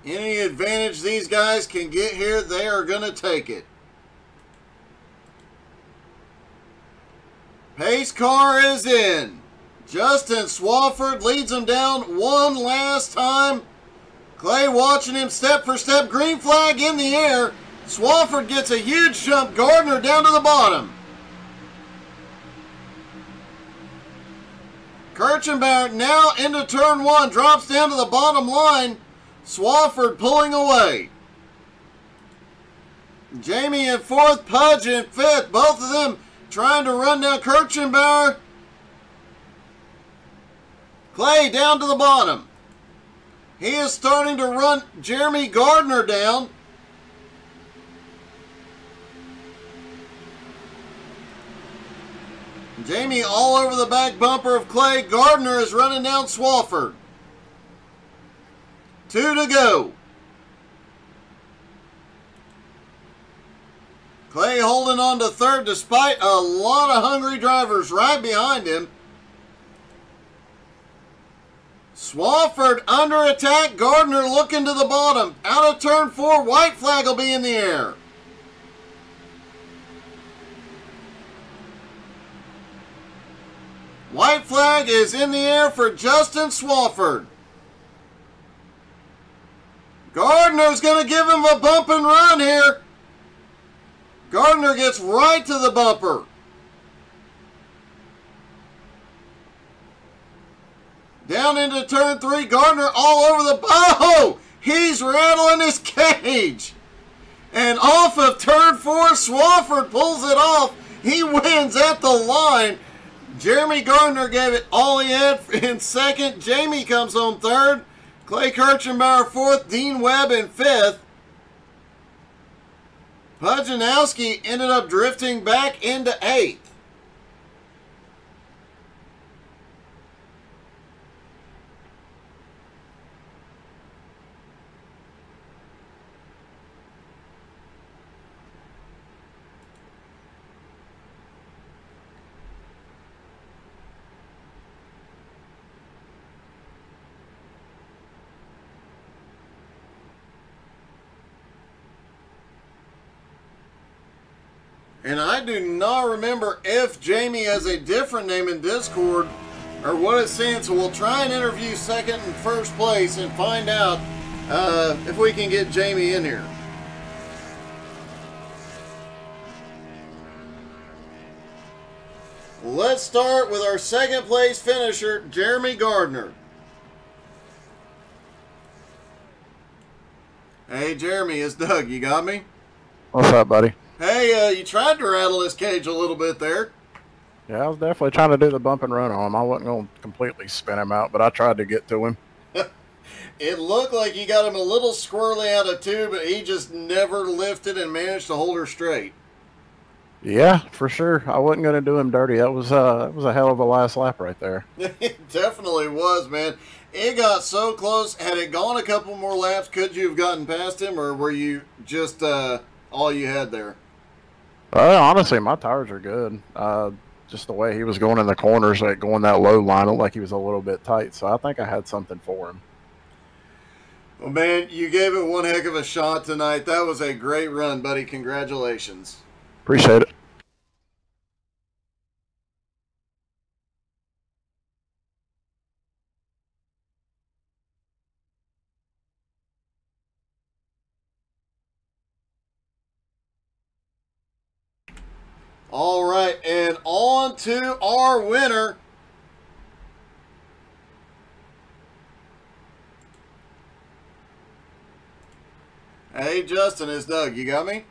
Any advantage these guys can get here, they are going to take it. Pace car is in. Justin Swafford leads them down one last time. Clay watching him step for step. Green flag in the air. Swafford gets a huge jump. Gardner down to the bottom. Kirchenbauer now into turn one. Drops down to the bottom line. Swafford pulling away. Jamie in fourth. Pudge in fifth. Both of them trying to run down Kirchenbauer. Clay down to the bottom. He is starting to run Jeremy Gardner down. Jamie all over the back bumper of Clay. Gardner is running down Swafford. 2 to go. Clay holding on to third despite a lot of hungry drivers right behind him. Swafford under attack. Gardner looking to the bottom. Out of turn 4. White flag will be in the air. White flag is in the air for Justin Swafford. Gardner's going to give him a bump and run here. Gardner gets right to the bumper. Down into turn 3. Gardner all over the... Oh! He's rattling his cage. And off of turn 4, Swafford pulls it off. He wins at the line. Jeremy Gardner gave it all he had in second. Jamie comes home third. Clay Kirchenbauer fourth. Dean Webb in fifth. Pudge and Nowski ended up drifting back into eighth. And I do not remember if Jamie has a different name in Discord or what it stands. So we'll try and interview second and first place and find out if we can get Jamie in here. Let's start with our second place finisher, Jeremy Gardner. Hey Jeremy, it's Doug. You got me? What's up, buddy? Hey, you tried to rattle his cage a little bit there. Yeah, I was definitely trying to do the bump and run on him. I wasn't going to completely spin him out, but I tried to get to him. It looked like you got him a little squirrely out of 2, but he just never lifted and managed to hold her straight. Yeah, for sure. I wasn't going to do him dirty. That was a hell of a last lap right there. It definitely was, man. It got so close. Had it gone a couple more laps, could you have gotten past him, or were you just all you had there? Honestly, my tires are good. Just the way he was going in the corners, like going that low line, looked like he was a little bit tight. So I think I had something for him. Well, man, you gave it one heck of a shot tonight. That was a great run, buddy. Congratulations. Appreciate it. All right, and on to our winner. Hey, Justin, it's Doug. You got me?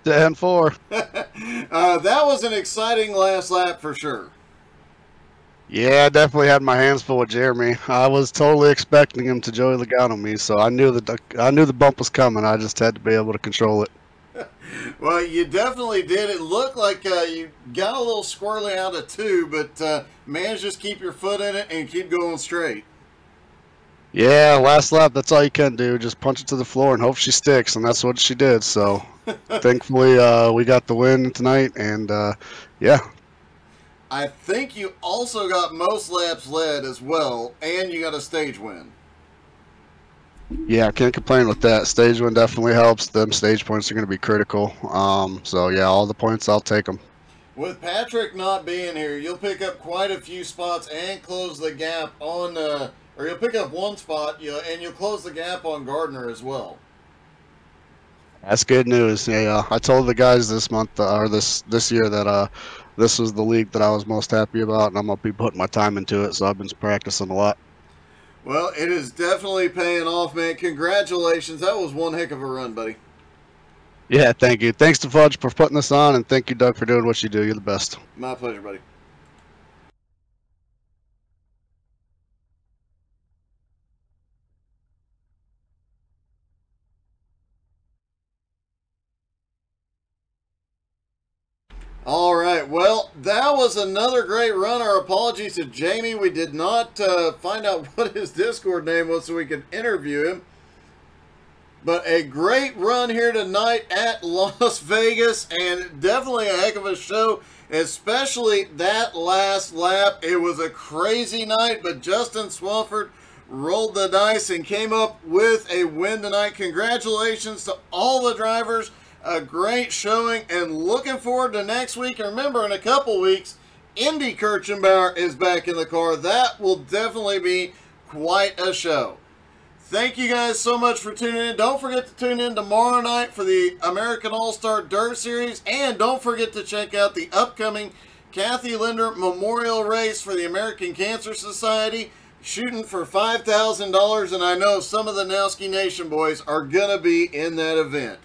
10-4. That was an exciting last lap for sure. Yeah, I definitely had my hands full with Jeremy. I was totally expecting him to Joey Logano me, so I knew the bump was coming. I just had to be able to control it. Well, you definitely did. It looked like you got a little squirrely out of 2, but managed to just keep your foot in it and keep going straight. Yeah, last lap, that's all you can do. Just punch it to the floor and hope she sticks, and that's what she did. So, thankfully, we got the win tonight, and yeah. I think you also got most laps led as well, and you got a stage win. Yeah, I can't complain with that. Stage win definitely helps. Them stage points are going to be critical. So, yeah, all the points, I'll take them. With Patrick not being here, you'll pick up quite a few spots and close the gap on, or you'll pick up one spot, and you'll close the gap on Gardner as well. That's good news. Yeah, I told the guys this month or this year that this was the league that I was most happy about, and I'm gonna be putting my time into it. So I've been practicing a lot. Well, it is definitely paying off, man. Congratulations. That was one heck of a run, buddy. Yeah, thank you. Thanks to Fudge for putting this on, and thank you, Doug, for doing what you do. You're the best. My pleasure, buddy. All right, well, that was another great run. Our apologies to Jamie. We did not find out what his Discord name was so we could interview him. But a great run here tonight at Las Vegas, and definitely a heck of a show, especially that last lap. It was a crazy night, but Justin Swafford rolled the dice and came up with a win tonight. Congratulations to all the drivers. A great showing, and looking forward to next week. And remember, in a couple weeks, Indy Kirchenbauer is back in the car. That will definitely be quite a show. Thank you guys so much for tuning in. Don't forget to tune in tomorrow night for the American All-Star Dirt Series. And don't forget to check out the upcoming Kathy Linder Memorial Race for the American Cancer Society. Shooting for $5,000, and I know some of the Nowski Nation boys are going to be in that event.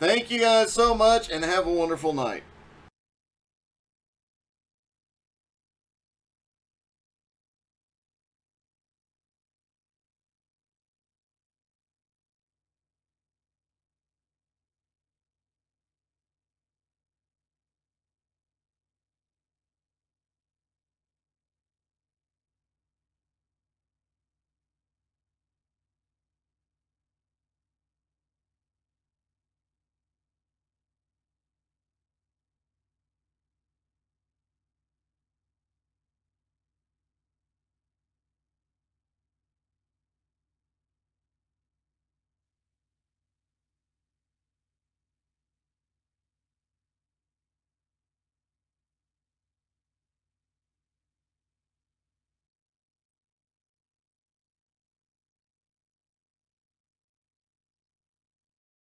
Thank you guys so much, and have a wonderful night.